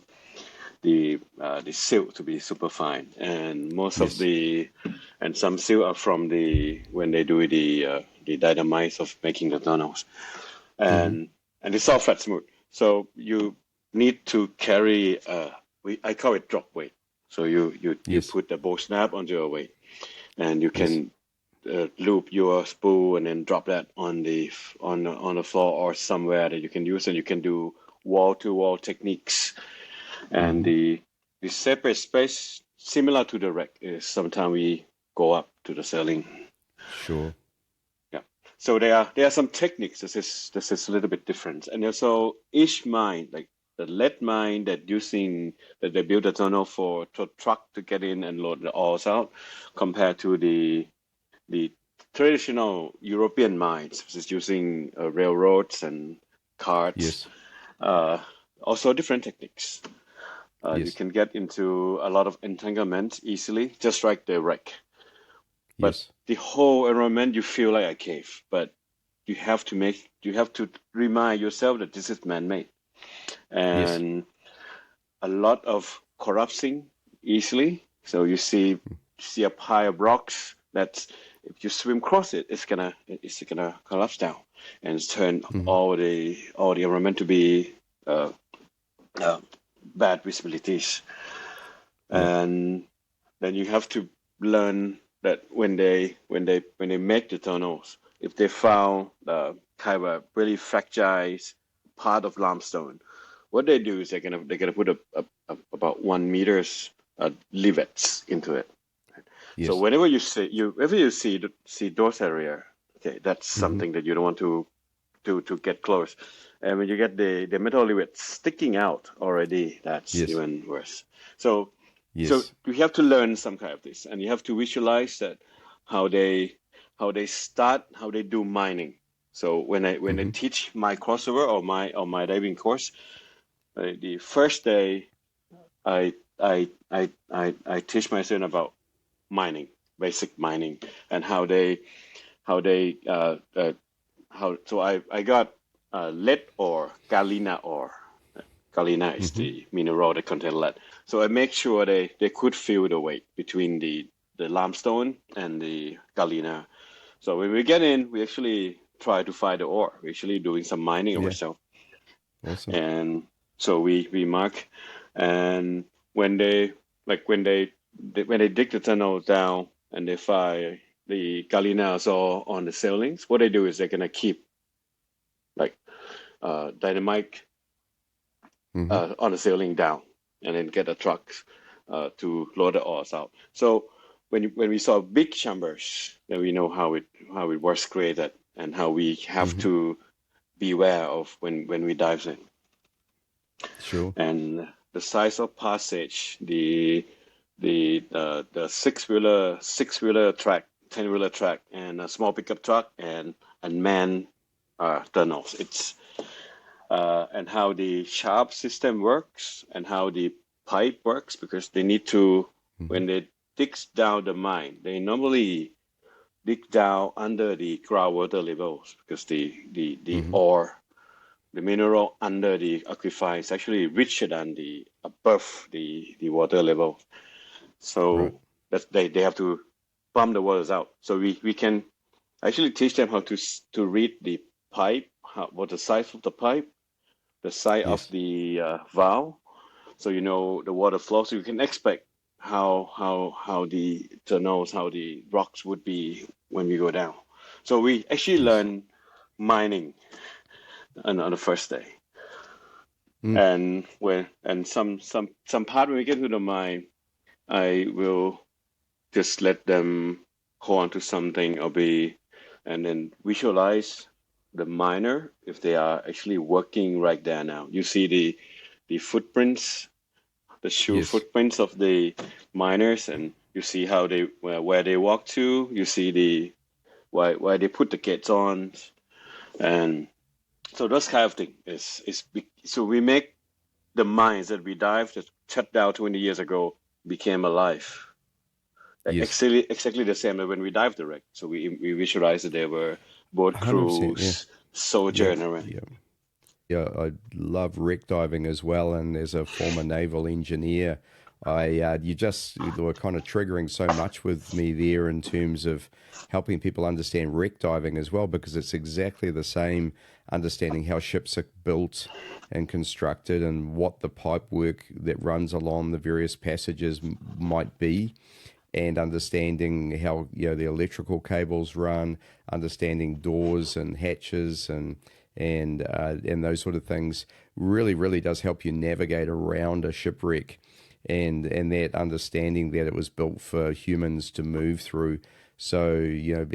silt to be super fine, and most of some silt are from when they do the dynamites of making the tunnels, and it's all flat smooth. So you need to carry I call it drop weight. So you put the bow snap onto your weight, and you can loop your spool and then drop that on the floor or somewhere that you can use, and you can do wall-to-wall techniques. And the separate space, similar to the wreck, is sometimes we go up to the ceiling. Sure. Yeah. So there are some techniques. This is a little bit different, and also each mine, like the lead mine that they build a tunnel for truck to get in and load the ores out, compared to the traditional European mines, which is using railroads and carts. Also different techniques. You can get into a lot of entanglement easily, just like the wreck. But the whole environment, you feel like a cave. But you have to remind yourself that this is man-made, and a lot of collapsing easily. So you see a pile of rocks that if you swim across it, it's gonna collapse down and turn all the environment to be bad visibilities. And then you have to learn that when they make the tunnels, if they found kind of a really fragile part of limestone, what they do is they're gonna put about 1 meters rivets into it. So whenever you see those area, okay, that's something that you don't want to get close. And when you get the metal rivet sticking out already, that's even worse. So you have to learn some kind of this, and you have to visualize that how they do mining. So when I teach my crossover or my diving course, the first day I teach my student about mining, basic mining, and how I got lead ore, galena ore. Galena is the mineral that contains lead. So I make sure they could feel the weight between the limestone and the galena. So when we get in, we actually try to find the ore. We're actually doing some mining ourselves. Awesome. And so we mark, and when they dig the tunnel down and they find the galenas all on the ceilings, what they do is they're gonna keep like dynamite on the ceiling down, and then get the trucks to load the ores out. So when we saw big chambers, then we know how it was created and how we have to beware of when we dive in. Sure. And the size of passage, the 6-wheeler track, 10-wheeler track, and a small pickup truck, and man tunnels. It's and how the shaft system works and how the pipe works, because they need to, when they dig down the mine, they normally dig down under the groundwater levels, because the ore, the mineral under the aquifer is actually richer than above the water level. So that they have to pump the waters out. So we can I actually teach them how to read the pipe, what the size of the pipe, the size of Yes. the valve, so you know the water flow, so you can expect how the rocks would be when we go down. So we actually Yes. learn mining on the first day, Mm. and some part when we get to the mine, I will just let them hold on to something or be, and then visualize the miner if they are actually working right there now. You see the footprints, the shoe Yes. footprints of the miners, and you see how they where they walk to. You see the why they put the gates on, and so those kind of thing is so we make the mines that we dived that shut down 20 years ago became alive. Yes. Exactly the same as when we dived the wreck. So we visualized that there were boat 100%. Yeah. crews, soldier, Yep. and everything. Yep. Yeah, I love wreck diving as well, and as a former naval engineer, you were kind of triggering so much with me there in terms of helping people understand wreck diving as well, because it's exactly the same understanding how ships are built and constructed and what the pipe work that runs along the various passages might be, and understanding how the electrical cables run, understanding doors and hatches and those sort of things really does help you navigate around a shipwreck, and that understanding that it was built for humans to move through. So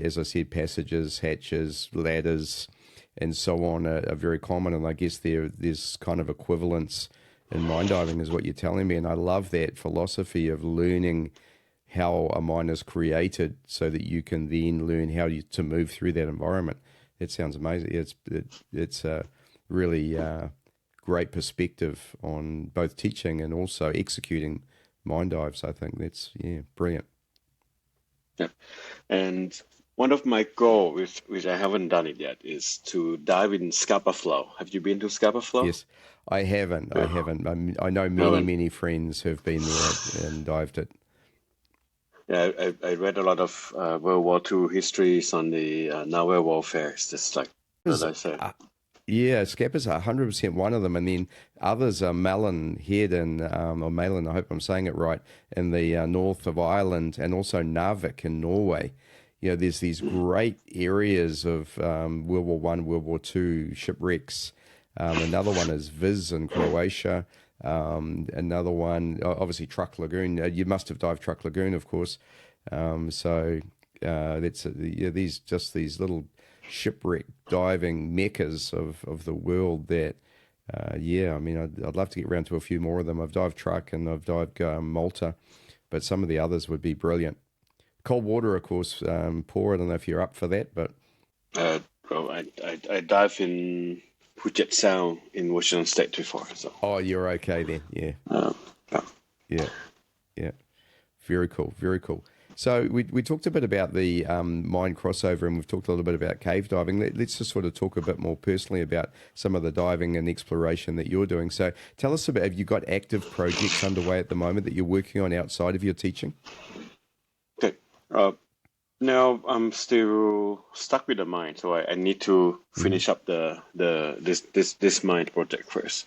as I said, passages, hatches, ladders, and so on are very common, and I guess there's kind of equivalence in mine diving is what you're telling me, and I love that philosophy of learning how a mine is created so that you can then learn to move through that environment. It sounds amazing. It's a really great perspective on both teaching and also executing mine dives. I think that's brilliant. Yeah. And one of my goals, which I haven't done it yet, is to dive in Scapa Flow. Have you been to Scapa Flow? Yes, I haven't. I Yeah. haven't. I know many friends who've been there and dived it. Yeah, I read a lot of World War II histories on the naval warfare. It's just like what I said. Yeah, Scappa's 100% one of them, and then others are Malin Head and or Malin, I hope I'm saying it right, in the north of Ireland, and also Narvik in Norway. There's these great areas of World War One, World War Two shipwrecks. Another one is Viz in Croatia. Another one, obviously, Truck Lagoon. You must have dived Truck Lagoon, of course. So that's these little shipwreck diving meccas of the world that I mean, I'd love to get around to a few more of them. I've dived Truck and I've dived Malta, but some of the others would be brilliant. Cold water, of course, Paul, I don't know if you're up for that, but Well, I dive in Puget Sound in Washington State before. So oh, you're okay then. Yeah. yeah. Yeah. Very cool. Very cool. So we talked a bit about the mine crossover, and we've talked a little bit about cave diving. Let's just sort of talk a bit more personally about some of the diving and exploration that you're doing. So tell us about, have you got active projects underway at the moment that you're working on outside of your teaching? Okay. Now I'm still stuck with the mine, so I need to finish up this mine project first.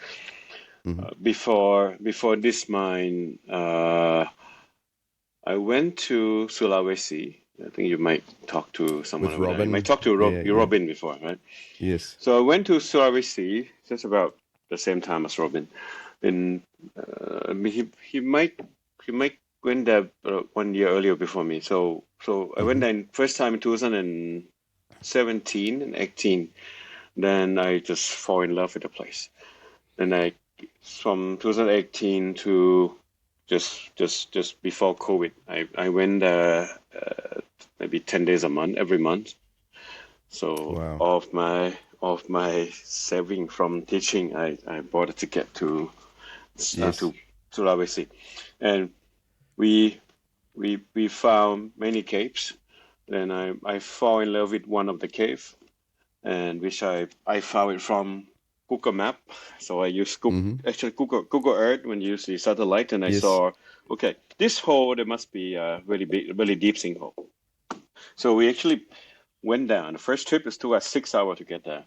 Before this mine, I went to Sulawesi. I think you might talk to someone With over there. You might Robin? talk to Yeah. Robin before, right? Yes. So I went to Sulawesi just about the same time as Robin, and he might went there 1 year earlier before me. So I went there first time in 2017 and 18. Then I just fall in love with the place. Then from 2018 to just before COVID, I went there maybe 10 days a month, every month. So Wow. of my saving from teaching, I bought a ticket to Sulawesi, and we found many caves. Then I fall in love with one of the cave, and which I found it from Google Map. So I used Google Earth when you use the satellite, and I Yes. saw, okay, this hole, there must be a really big, really deep sinkhole. So we actually went down. The first trip is took us 6 hours to get there.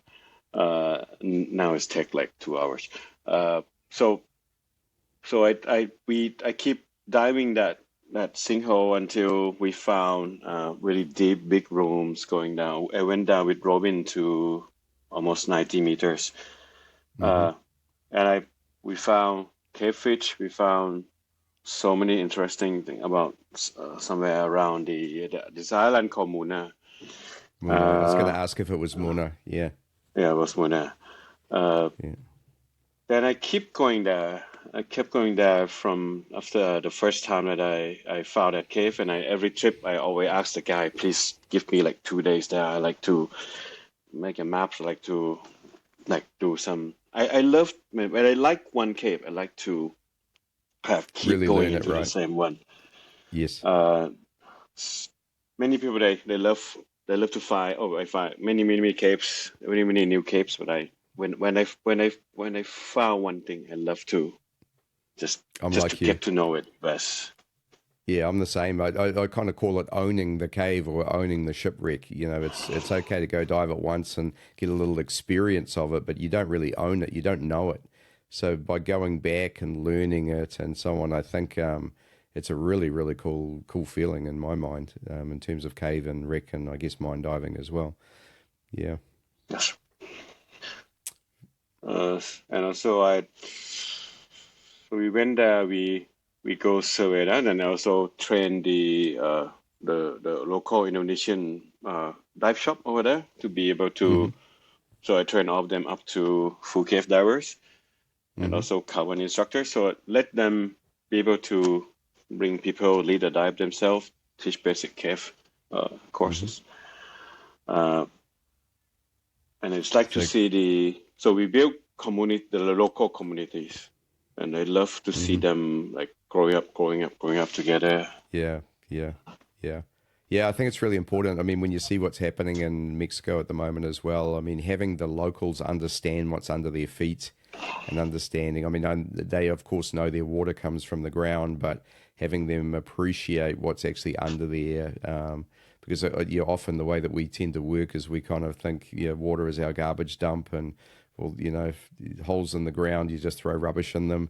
Now it's take like 2 hours. So I keep diving that sinkhole until we found really deep, big rooms going down. I went down with Robin to almost 90 meters, and we found cavefish. We found so many interesting things about somewhere around this island called Muna. Muna. I was going to ask if it was Muna. Yeah. Yeah, it was Muna. Then I kept going there from after the first time that I found that cave, and every trip I always ask the guy, please give me like 2 days there. I like to make a map. I like to do some. I love when I like one cave. I like to keep really going into the same one. Yes. Many people they love to find. Oh, I find many caves, many new caves. But when I found one thing, I love to just to get to know it best. Yeah, I'm the same. I kind of call it owning the cave or owning the shipwreck. You know, it's okay to go dive it once and get a little experience of it, but you don't really own it. You don't know it. So by going back and learning it and so on, I think it's a really, really cool feeling in my mind in terms of cave and wreck and I guess mine diving as well. Yeah. Yes. And also so we went there, we go survey that, and also train the local Indonesian dive shop over there to be able to. So I train all of them up to full cave divers, and also carbon instructors. So let them be able to bring people lead a dive themselves, teach basic cave courses, and it's like to see so we build the local communities. And I love to see them like growing up together. Yeah. I think it's really important. I mean, when you see what's happening in Mexico at the moment as well, I mean, having the locals understand what's under their feet and understanding. I mean, they of course know their water comes from the ground, but having them appreciate what's actually under there. Because often the way that we tend to work is we kind of think, water is our garbage dump and, well, holes in the ground, you just throw rubbish in them,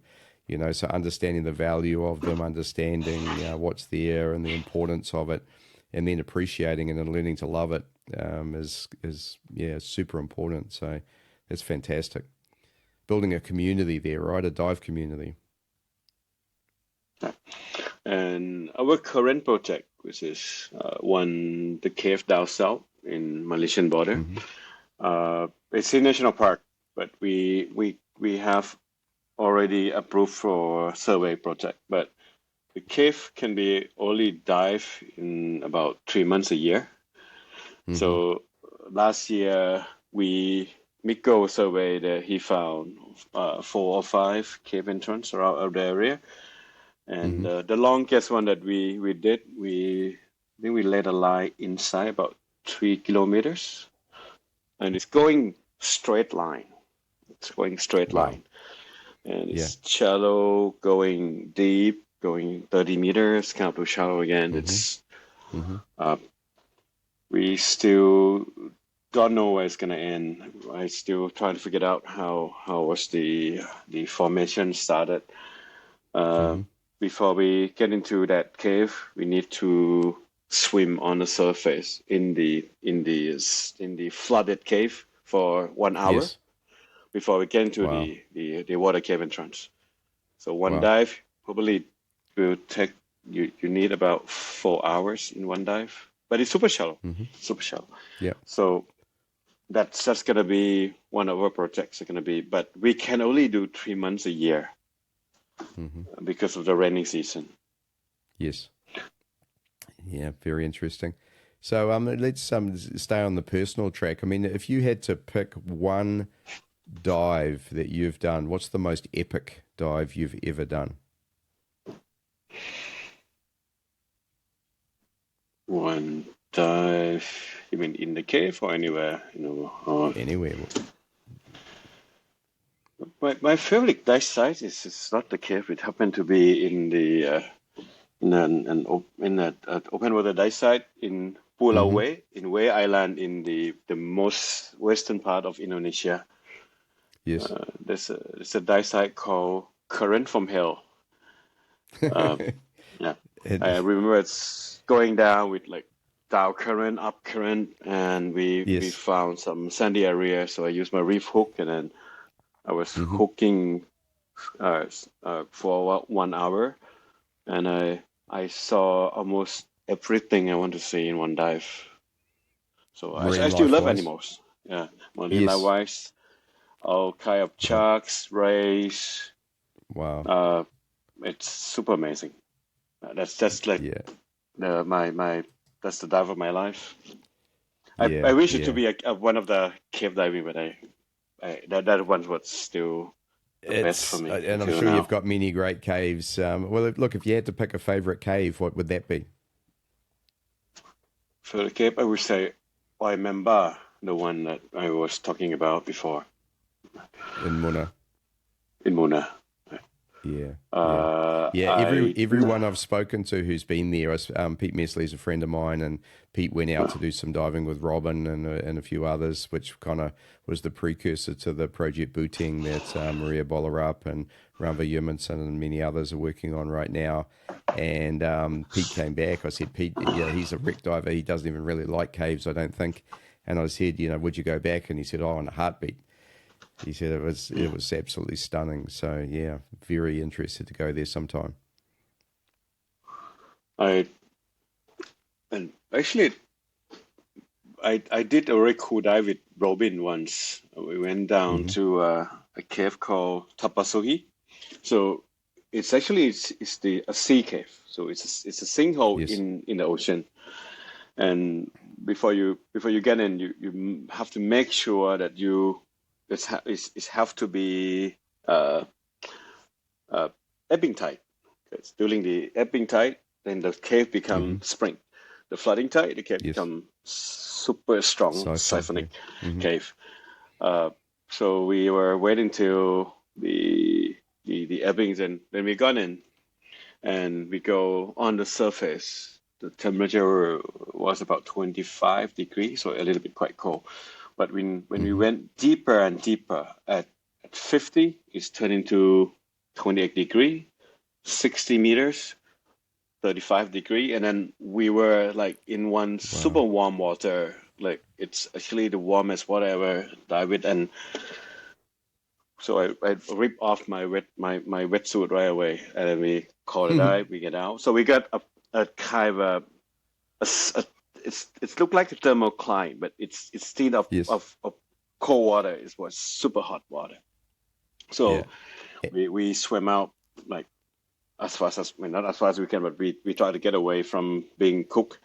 so understanding the value of them, understanding what's there and the importance of it, and then appreciating it and learning to love it is super important. So it's fantastic. Building a community there, right? A dive community. And our current project, which is the cave down south in Malaysian border, it's a national park. But we have already approved for survey project. But the cave can be only dive in about 3 months a year. So last year Mikko surveyed. He found 4 or 5 cave entrance around the area, and the longest one that we did, I think we laid a line inside about 3 kilometers, and it's going straight line. And it's shallow, going deep, going 30 meters, kind of too shallow again. It's we still don't know where it's gonna end. I still trying to figure out how was the formation started. Before we get into that cave, we need to swim on the surface in the flooded cave for 1 hour. Yes. Before we get into the water cave entrance. So one dive probably will take, you need about 4 hours in one dive, but it's super shallow, super shallow. Yeah. So that's going to be one of our projects are going to be, but we can only do 3 months a year because of the rainy season. Yes. Yeah, very interesting. So let's stay on the personal track. I mean, if you had to pick one dive that you've done, what's the most epic dive you've ever done? One dive, you mean in the cave or anywhere? Anywhere. My favorite dive site is not the cave. It happened to be in in that open water dive site in Pulau Mm-hmm. Wai, in Wai Island, in the most western part of Indonesia. Yes. There's a dive site called Current from Hell. Yeah, I And remember it's going down with like down current, up current, and we yes. found some sandy area. So I used my reef hook, and then I was Mm-hmm. hooking for about 1 hour, and I saw almost everything I want to see in one dive. So I Marine still life love wise. animals. Yeah, marine life Yes. wise, all kind of Wow. sharks, rays. Wow. Uh, it's super amazing. That's like Yeah. my that's the dive of my life. I Yeah. wish it to Yeah. be one of the cave diving, but that one was still the best for me And I'm until sure you've now. got many great caves. Well, look, if you had to pick a favorite cave, what would that be? For the cave, I would say Waimemba, the one that I was talking about before In Muna. in Muna. Yeah, yeah, yeah. I Everyone I've spoken to who's been there, Pete Mesley's a friend of mine, and Pete went out to do some diving with Robin and a few others, which kind of was the precursor to the Project Booting that Maria Bollarup and Ranva Yumanson and many others are working on right now. And Pete came back. I said, Pete, yeah, he's a wreck diver. He doesn't even really like caves, I don't think. And I said, would you go back? And he said, oh, in a heartbeat. He said it was absolutely stunning. So yeah, very interested to go there sometime. I and actually I did a very cool dive with Robin once. We went down Mm-hmm. to a cave called Tapasuhi. So it's a sea cave. So it's a sinkhole Yes. in the ocean. And before you get in, you have to make sure that it's have to be uh, uh, ebbing tide. Because during the ebbing tide, then the cave Mm-hmm. become spring. The flooding tide, the cave Yes. become super strong Siphon. siphonic Yeah. Mm-hmm. cave. Uh, so we were waiting till the ebbings, and then we got in and we go on the surface. The temperature was about 25 degrees, so a little bit quite cold. But when we Mm-hmm. went deeper and deeper at 50, it's turning to 28 degree, 60 meters, 35 degree, and then we were like in one super Wow. warm water. Like it's actually the warmest water I ever dived with, and so I ripped off my wetsuit right away, and then we called it dive. We get out. So we got a kind of a it's looked like a thermocline, but it's instead Yes. of cold water, it was super hot water. Yeah. So we swim out like as fast as, I mean, not as fast as we can, but we try to get away from being cooked.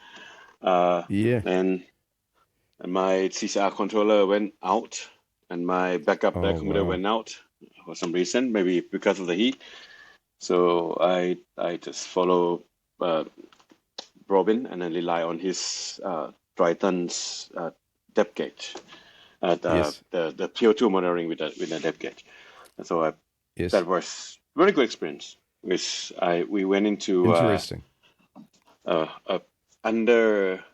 Uh, Yeah. and my CCR controller went out, and my backup Oh computer wow. went out for some reason, maybe because of the heat. So I just follow uh, Robin and then rely on his Triton's depth gauge, Yes. the PO2 monitoring with the depth gauge. And so Yes. that was very good experience. We went into Interesting. a under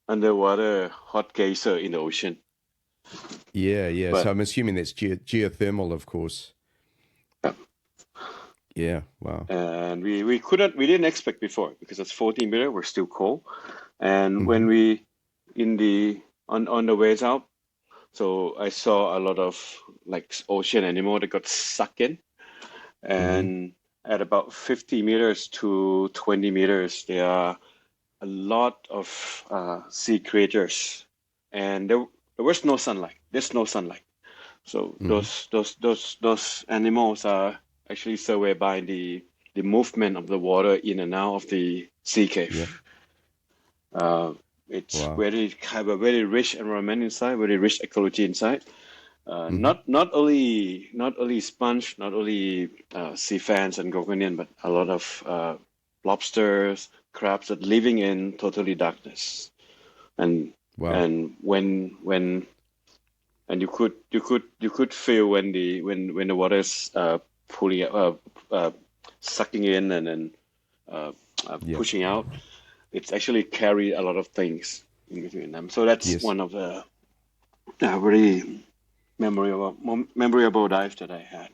underwater hot geyser in the ocean. Yeah. Yeah. So But I'm assuming that's geothermal, of course. uh, Yeah. Wow. and we didn't expect before because it's 14 meter, we're still cold. And when Mm-hmm. we in the on the ways out, so I saw a lot of like ocean animal that got sucked in, Mm-hmm. and at about 50 meters to 20 meters, there are a lot of sea creatures, and there was no sunlight. There's no sunlight. So Mm-hmm. those animals are actually surveyed by the movement of the water in and out of the sea Yeah. cave. Uh, it's Wow. have a very rich environment inside, very rich ecology inside. Mm-hmm. Not only sponge, not only sea fans and gorgonian, but a lot of lobsters, crabs that living in totally darkness. And Wow. and when and you could feel when the water is pulling sucking in and then pushing out, it's actually carry a lot of things in between them. So that's Yes. one of the very memorable dives that I had.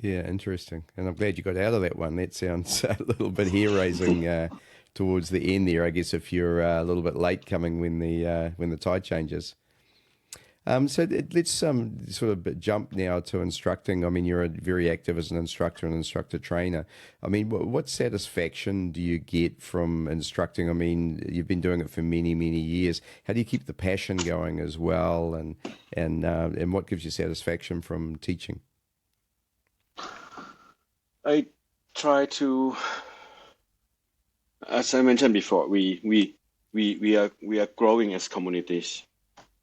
Yeah, interesting. And I'm glad you got out of that one. That sounds a little bit hair-raising towards the end there. I guess if you're a little bit late coming when the tide changes. Let's sort of jump now to instructing. I mean, you're very active as an instructor and instructor trainer. I mean, what satisfaction do you get from instructing? I mean, you've been doing it for many, many years. How do you keep the passion going as well? And what gives you satisfaction from teaching? I try to, as I mentioned before, we are growing as communities.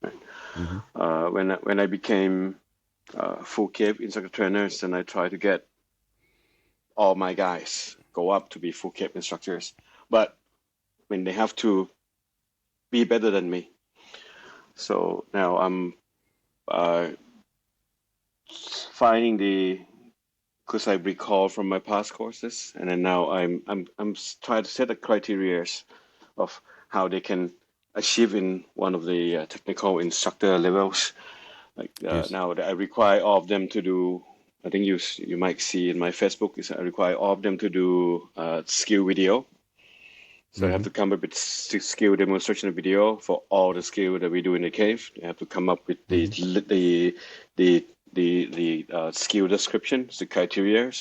Right? Mm-hmm. When I became full cape instructor trainers, and I try to get all my guys go up to be full cape instructors, but when they have to be better than me. So now I'm finding because I recall from my past courses, and then now I'm trying to set the criteria of how they can achieve in one of the technical instructor levels. Like Yes. now that I require all of them to do, I think you might see in my Facebook is I require all of them to do skill video. So I have to come up with skill demonstration video for all the skill that we do in the cave. I have to come up with the skill descriptions, the criteria,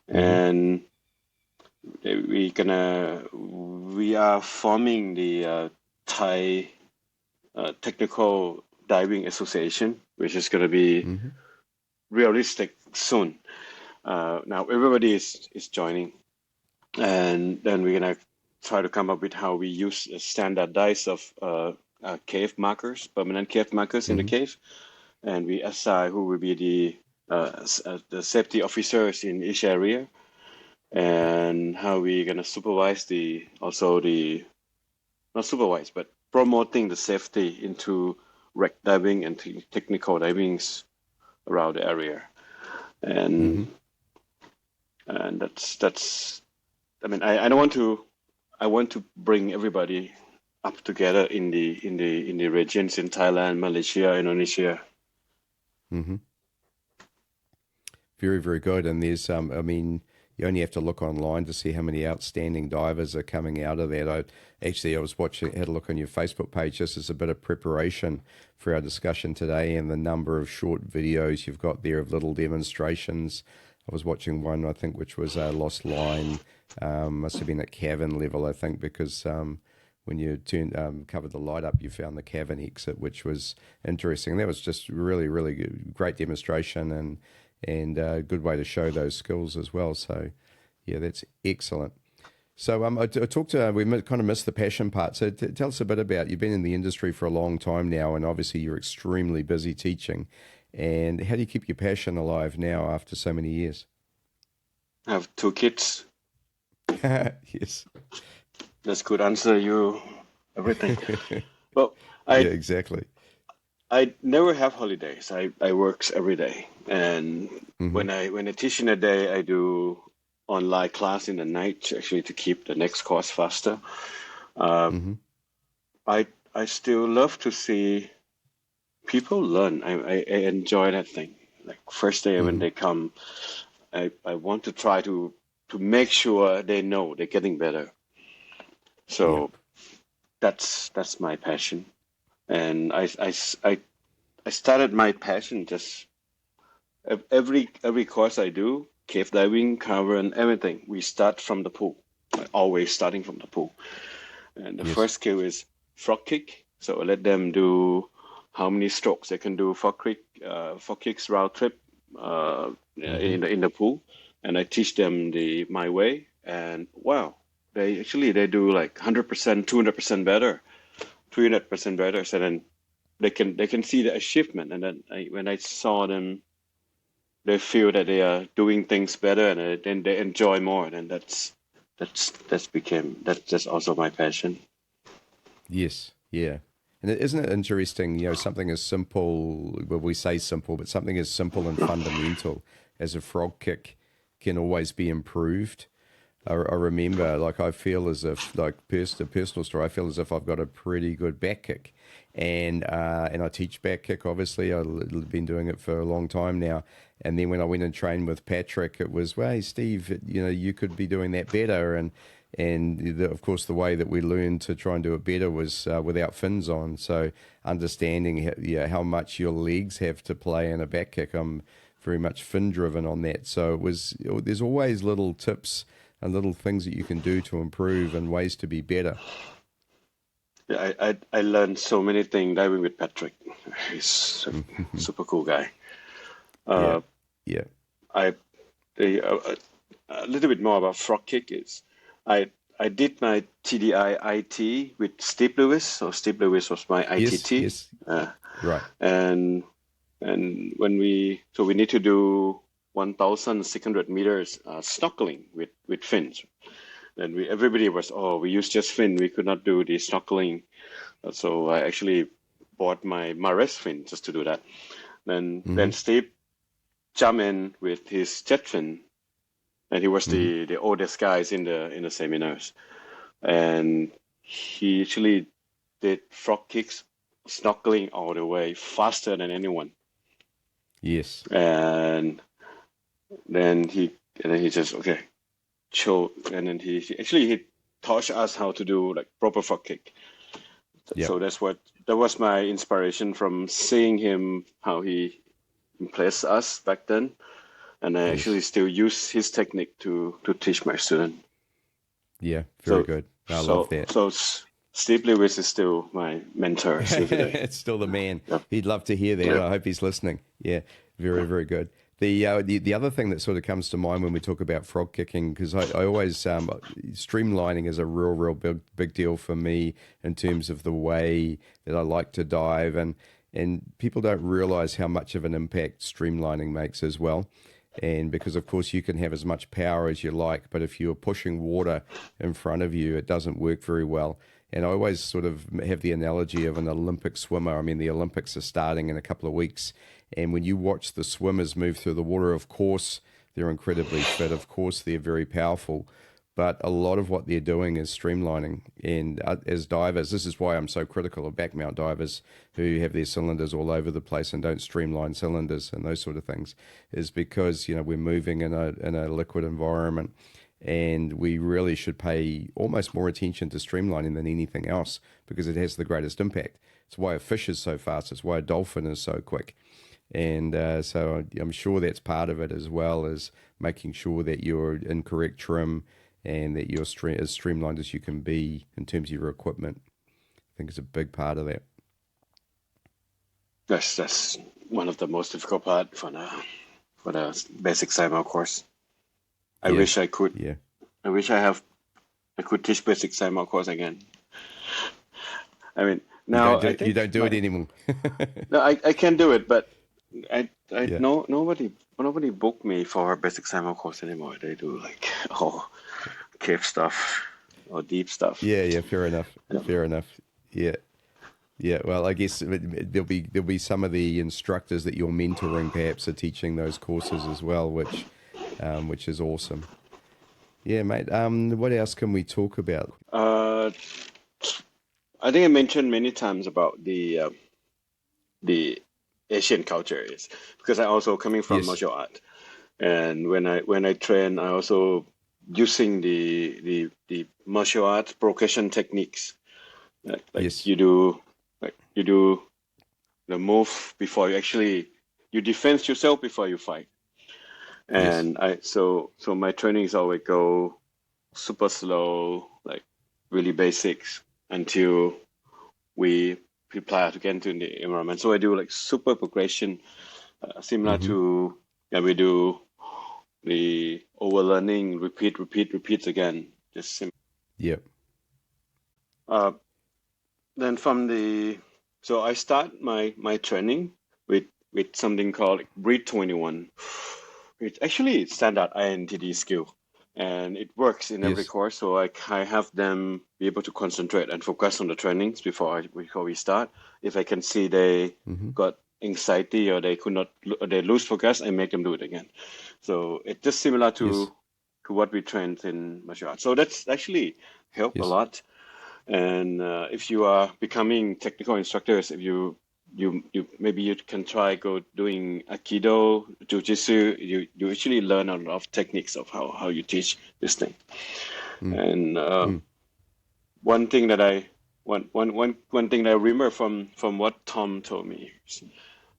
and we are forming the Thai Technical Diving Association, which is going to be realistic soon. Now everybody is joining, and then we're gonna try to come up with how we use standardized of cave markers, permanent cave markers in the cave, and we assign who will be the safety officers in each area, and how we're gonna supervise not supervise, but promoting the safety into wreck diving and technical divings around the area, and that's. I mean, I don't want to. I want to bring everybody up together in the regions in Thailand, Malaysia, Indonesia. Mm-hmm. Very, very good. And there's, I mean, you only have to look online to see how many outstanding divers are coming out of that. I was watching, had a look on your Facebook page just as a bit of preparation for our discussion today, and the number of short videos you've got there of little demonstrations. I was watching one, I think, which was a lost line. Must have been at cavern level, I think, because when you covered the light up, you found the cavern exit, which was interesting. And that was just really, really good, great demonstration and a good way to show those skills as well. So, yeah, that's excellent. So I talked to, we kind of missed the passion part. So tell us a bit about, you've been in the industry for a long time now, and obviously you're extremely busy teaching. And how do you keep your passion alive now after so many years? I have 2 kids. Yes. That's good answer you everything. Well, yeah, exactly. I never have holidays. I work every day, and when I teach in the day, I do online class in the night actually to keep the next course faster. I still love to see people learn. I enjoy that thing. Like first day when they come, I want to try to make sure they know they're getting better. So that's my passion, and I started my passion just every course I do, cave diving, cover, and everything. We start from the pool, always starting from the pool. And the first skill is frog kick. So I let them do how many strokes they can do frog kicks round trip in the pool, and I teach them my way. And wow, they do like 100%, 200% better, 300% better. So then they can see the achievement, and then when I saw them, they feel that they are doing things better, and then they enjoy more. And that's also my passion. Yes, yeah. And isn't it interesting, something as simple, well, we say simple, but something as simple and fundamental as a frog kick can always be improved. I remember, like, I feel as if, like, a personal story, I feel as if I've got a pretty good back kick. And I teach back kick, obviously. I've been doing it for a long time now. And then when I went and trained with Patrick, it was, well, hey, Steve, you could be doing that better. And of course, the way that we learned to try and do it better was without fins on. So understanding how much your legs have to play in a back kick, I'm very much fin driven on that. So there's always little tips and little things that you can do to improve and ways to be better. Yeah, I learned so many things diving with Patrick. He's a super cool guy. Yeah, yeah. I a little bit more about frog kick is I did my TDI IT with Steve Lewis. So Steve Lewis was my ITT. Yes. Right. And when we need to do 1,600 meters snorkeling with fins. And everybody was, we use just fin. We could not do the snorkeling. So I actually bought my Mares fin just to do that. Then Steve jumped in with his jet fin, and he was the oldest guys in the seminars. And he actually did frog kicks, snorkeling all the way faster than anyone. Yes. And then he just show, and then he taught us how to do like proper frog kick. Yep. So that was my inspiration from seeing him, how he impressed us back then, and I actually still use his technique to teach my student. Yeah, very good. I love that. So Steve Lewis is still my mentor. It's still the man. Yep. He'd love to hear that. Yep. I hope he's listening. Yeah, very, very good. The other thing that sort of comes to mind when we talk about frog kicking, because I always streamlining is a real big deal for me in terms of the way that I like to dive, and people don't realize how much of an impact streamlining makes as well. And because of course you can have as much power as you like, but if you're pushing water in front of you, it doesn't work very well. And I always sort of have the analogy of an Olympic swimmer. I mean, the Olympics are starting in a couple of weeks. And when you watch the swimmers move through the water, of course, they're incredibly fit. Of course, they're very powerful. But a lot of what they're doing is streamlining. And as divers, this is why I'm so critical of back mount divers who have their cylinders all over the place and don't streamline cylinders and those sort of things, is because, we're moving in a liquid environment. And we really should pay almost more attention to streamlining than anything else, because it has the greatest impact. It's why a fish is so fast. It's why a dolphin is so quick. And so I'm sure that's part of it, as well as making sure that you're in correct trim and that you're as streamlined as you can be in terms of your equipment. I think it's a big part of that. That's one of the most difficult part for the basic Sidemount course. I wish I could. Yeah. I wish I could teach basic Sidemount course again. I mean, now you don't do it anymore. No, I can do it, but nobody booked me for basic Sidemount course anymore. They do like cave stuff or deep stuff. Yeah, fair enough. Yeah. Fair enough. Yeah. Well, I guess there'll be some of the instructors that you're mentoring perhaps are teaching those courses as well, which is awesome. Yeah, mate. What else can we talk about? I think I mentioned many times about the Asian culture, is because I also coming from martial art, and when I train, I also using the martial art progression techniques. You do the move before you defend yourself before you fight. And so my trainings always go super slow, like really basics, until we apply it again to the environment. So I do like super progression, similar to we do the overlearning, repeats again. Just simple. Yep. Then so I start my training with something called Breathe 21. It's actually standard INTD skill, and it works in every course. So I have them be able to concentrate and focus on the trainings before we start. If I can see they got anxiety or they lose focus, I make them do it again. So it's just similar to what we trained in martial arts. So that's actually helped a lot. And if you are becoming technical instructors, if you maybe you can try doing Aikido, Jiu-Jitsu, you actually learn a lot of techniques of how you teach this thing. And one thing that I remember from what Tom told me,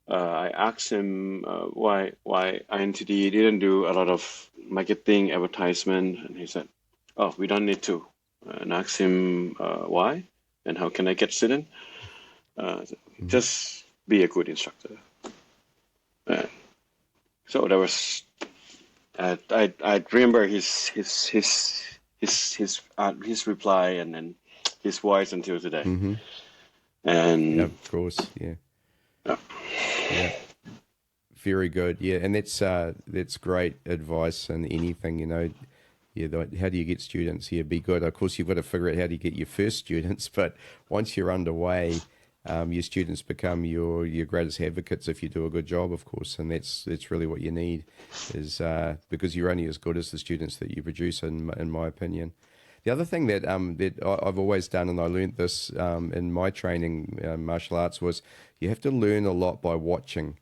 I asked him why INTD didn't do a lot of marketing, advertisement, and he said, "Oh, we don't need to." And I asked him why and how can I get student. Just be a good instructor. So that was I remember his reply and then his voice until today. And yeah, of course, yeah. Very good. Yeah, and that's great advice in anything, you know. Yeah, how do you get students? Yeah, be good. Of course, you've got to figure out how to get your first students, but once you're underway, your students become your greatest advocates if you do a good job, of course, and that's really what you need, is because you're only as good as the students that you produce, in my opinion. The other thing that I've always done, and I learned this in my training martial arts, was you have to learn a lot by watching.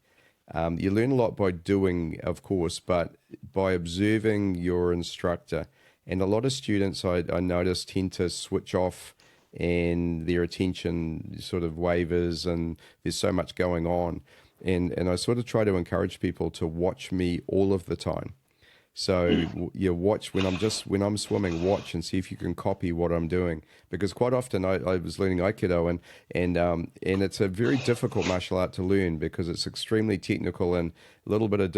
You learn a lot by doing, of course, but by observing your instructor. And a lot of students, I notice, tend to switch off and their attention sort of wavers and there's so much going on. And I sort of try to encourage people to watch me all of the time. So you watch when I'm swimming, watch and see if you can copy what I'm doing. Because quite often I was learning Aikido and it's a very difficult martial art to learn because it's extremely technical and a little bit of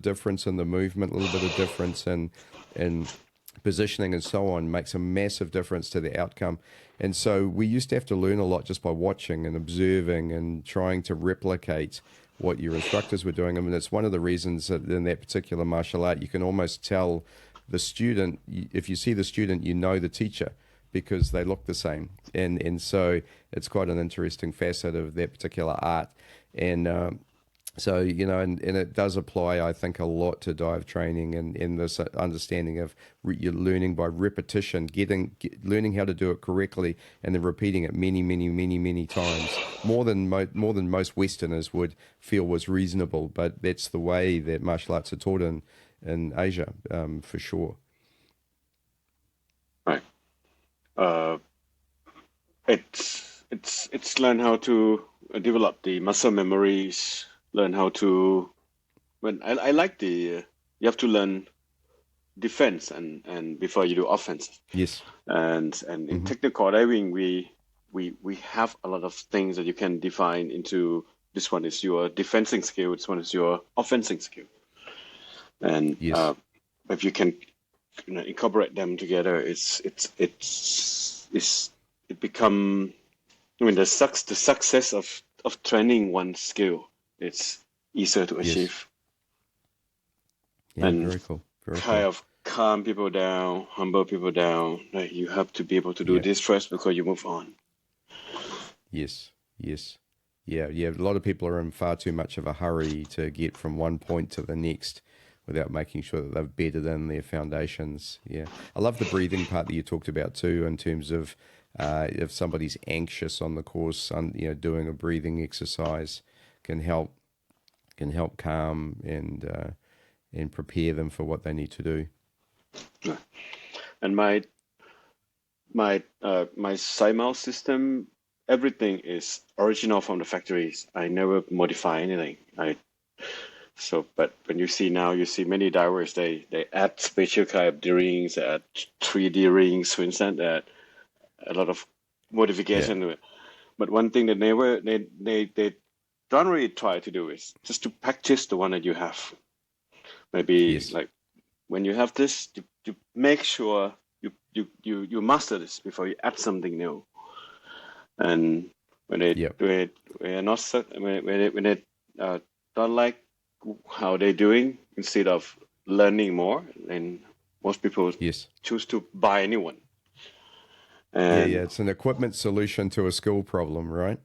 difference in the movement, a little bit of difference in positioning and so on makes a massive difference to the outcome. And so we used to have to learn a lot just by watching and observing and trying to replicate what your instructors were doing. I mean, it's one of the reasons that in that particular martial art, you can almost tell the student, if you see the student, you know the teacher because they look the same. And so it's quite an interesting facet of that particular art. And so, you know, and it does apply, I think, a lot to dive training and in this understanding of you're learning by repetition, learning how to do it correctly, and then repeating it many times, more than most Westerners would feel was reasonable. But that's the way that martial arts are taught in Asia, for sure. Right. It's learn how to develop the muscle memories. Learn how to, I like you have to learn defense and before you do offense. Yes. And in technical diving, we have a lot of things that you can define into, this one is your defensing skill, this one is your offensing skill. And yes. If you can incorporate them together, it become, I mean, the success of training one skill, it's easier to achieve. Yeah, and very cool. Of calm people down, humble people down. Like you have to be able to do this first before you move on. Yes. Yeah. A lot of people are in far too much of a hurry to get from one point to the next without making sure that they've bedded in their foundations. Yeah. I love the breathing part that you talked about too, in terms of if somebody's anxious on the course, doing a breathing exercise can help calm and prepare them for what they need to do. And my Sidemount system, everything is original from the factories. I never modify anything. But when you see many divers, they add special kind of D-rings, they add 3D rings, for instance, they add a lot of modification to it. But one thing that they don't really try to do is just to practice the one that you have. Maybe like when you have this, you make sure you master this before you add something new. And when they do it, when they don't like how they're doing, instead of learning more, then most people choose to buy a new one. And it's an equipment solution to a skill problem, right?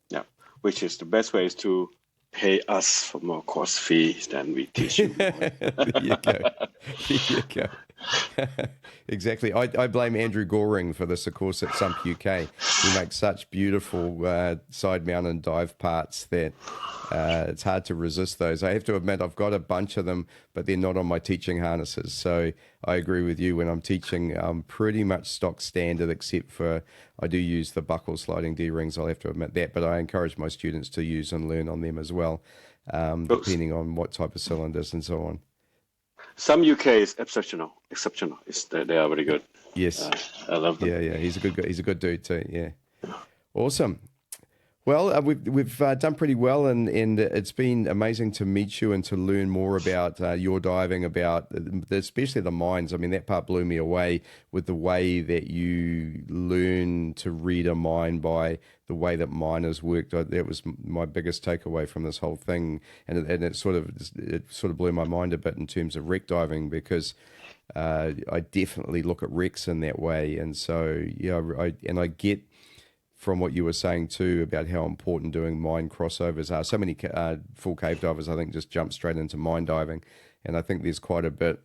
Yeah, which is the best way is to pay us for more course fees than we teach you more. There you go. There you go. Exactly. I blame Andrew Goring for this, of course, at Sump UK. He makes such beautiful side mount and dive parts that it's hard to resist those. I have to admit, I've got a bunch of them, but they're not on my teaching harnesses. So I agree with you. When I'm teaching, I'm pretty much stock standard, except for I do use the buckle sliding D-rings. I'll have to admit that, but I encourage my students to use and learn on them as well, depending on what type of cylinders and so on. Some UK is exceptional. They are very good. Yes, I love them. Yeah. He's a good dude too. Yeah, awesome. Well, we've done pretty well, and it's been amazing to meet you and to learn more about your diving, about especially the mines. I mean, that part blew me away with the way that you learn to read a mine by the way that miners worked. That was my biggest takeaway from this whole thing, and it sort of blew my mind a bit in terms of wreck diving, because I definitely look at wrecks in that way, and so I get from what you were saying too about how important doing mine crossovers are. So many full cave divers, I think, just jump straight into mine diving, and I think there's quite a bit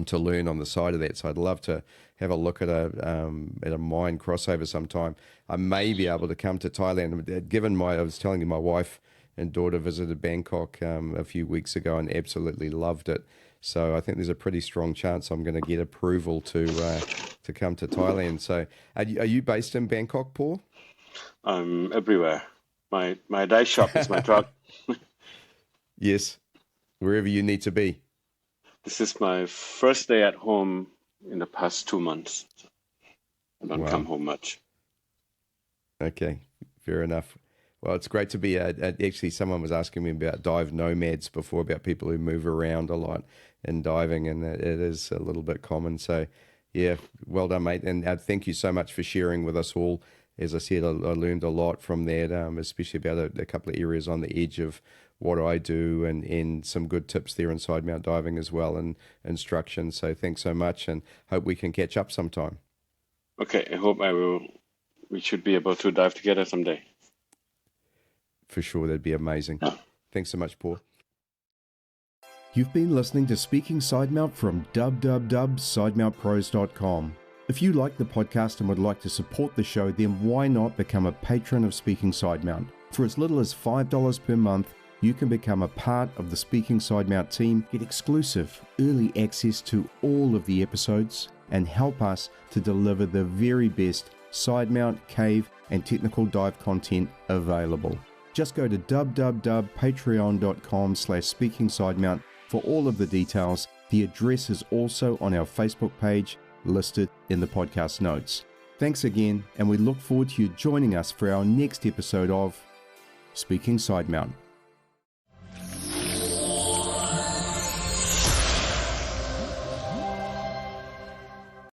to learn on the side of that. So I'd love to have a look at a mine crossover sometime. I may be able to come to Thailand. Given I was telling you, my wife and daughter visited Bangkok a few weeks ago and absolutely loved it. So I think there's a pretty strong chance I'm going to get approval to come to Thailand. So are you based in Bangkok, Paul? I'm everywhere. My dive shop is my truck. Yes, wherever you need to be. This is my first day at home in the past 2 months. I don't come home much. Okay, fair enough. Well, it's great to be actually, someone was asking me about dive nomads before, about people who move around a lot in diving, and it is a little bit common. So, yeah, well done, mate. And thank you so much for sharing with us all. As I said, I learned a lot from that, especially about a couple of areas on the edge of what I do, and some good tips there in Sidemount diving as well, and instruction. So thanks so much, and hope we can catch up sometime. Okay, I hope we should be able to dive together someday. For sure, that'd be amazing. Thanks so much, Paul. You've been listening to Speaking Sidemount from www.sidemountpros.com. If you like the podcast and would like to support the show, then why not become a patron of Speaking Sidemount? For as little as $5 per month, you can become a part of the Speaking Sidemount team, get exclusive early access to all of the episodes, and help us to deliver the very best Sidemount, cave, and technical dive content available. Just go to www.patreon.com/speakingsidemount for all of the details. The address is also on our Facebook page, listed in the podcast notes. Thanks again, and we look forward to you joining us for our next episode of Speaking Sidemount.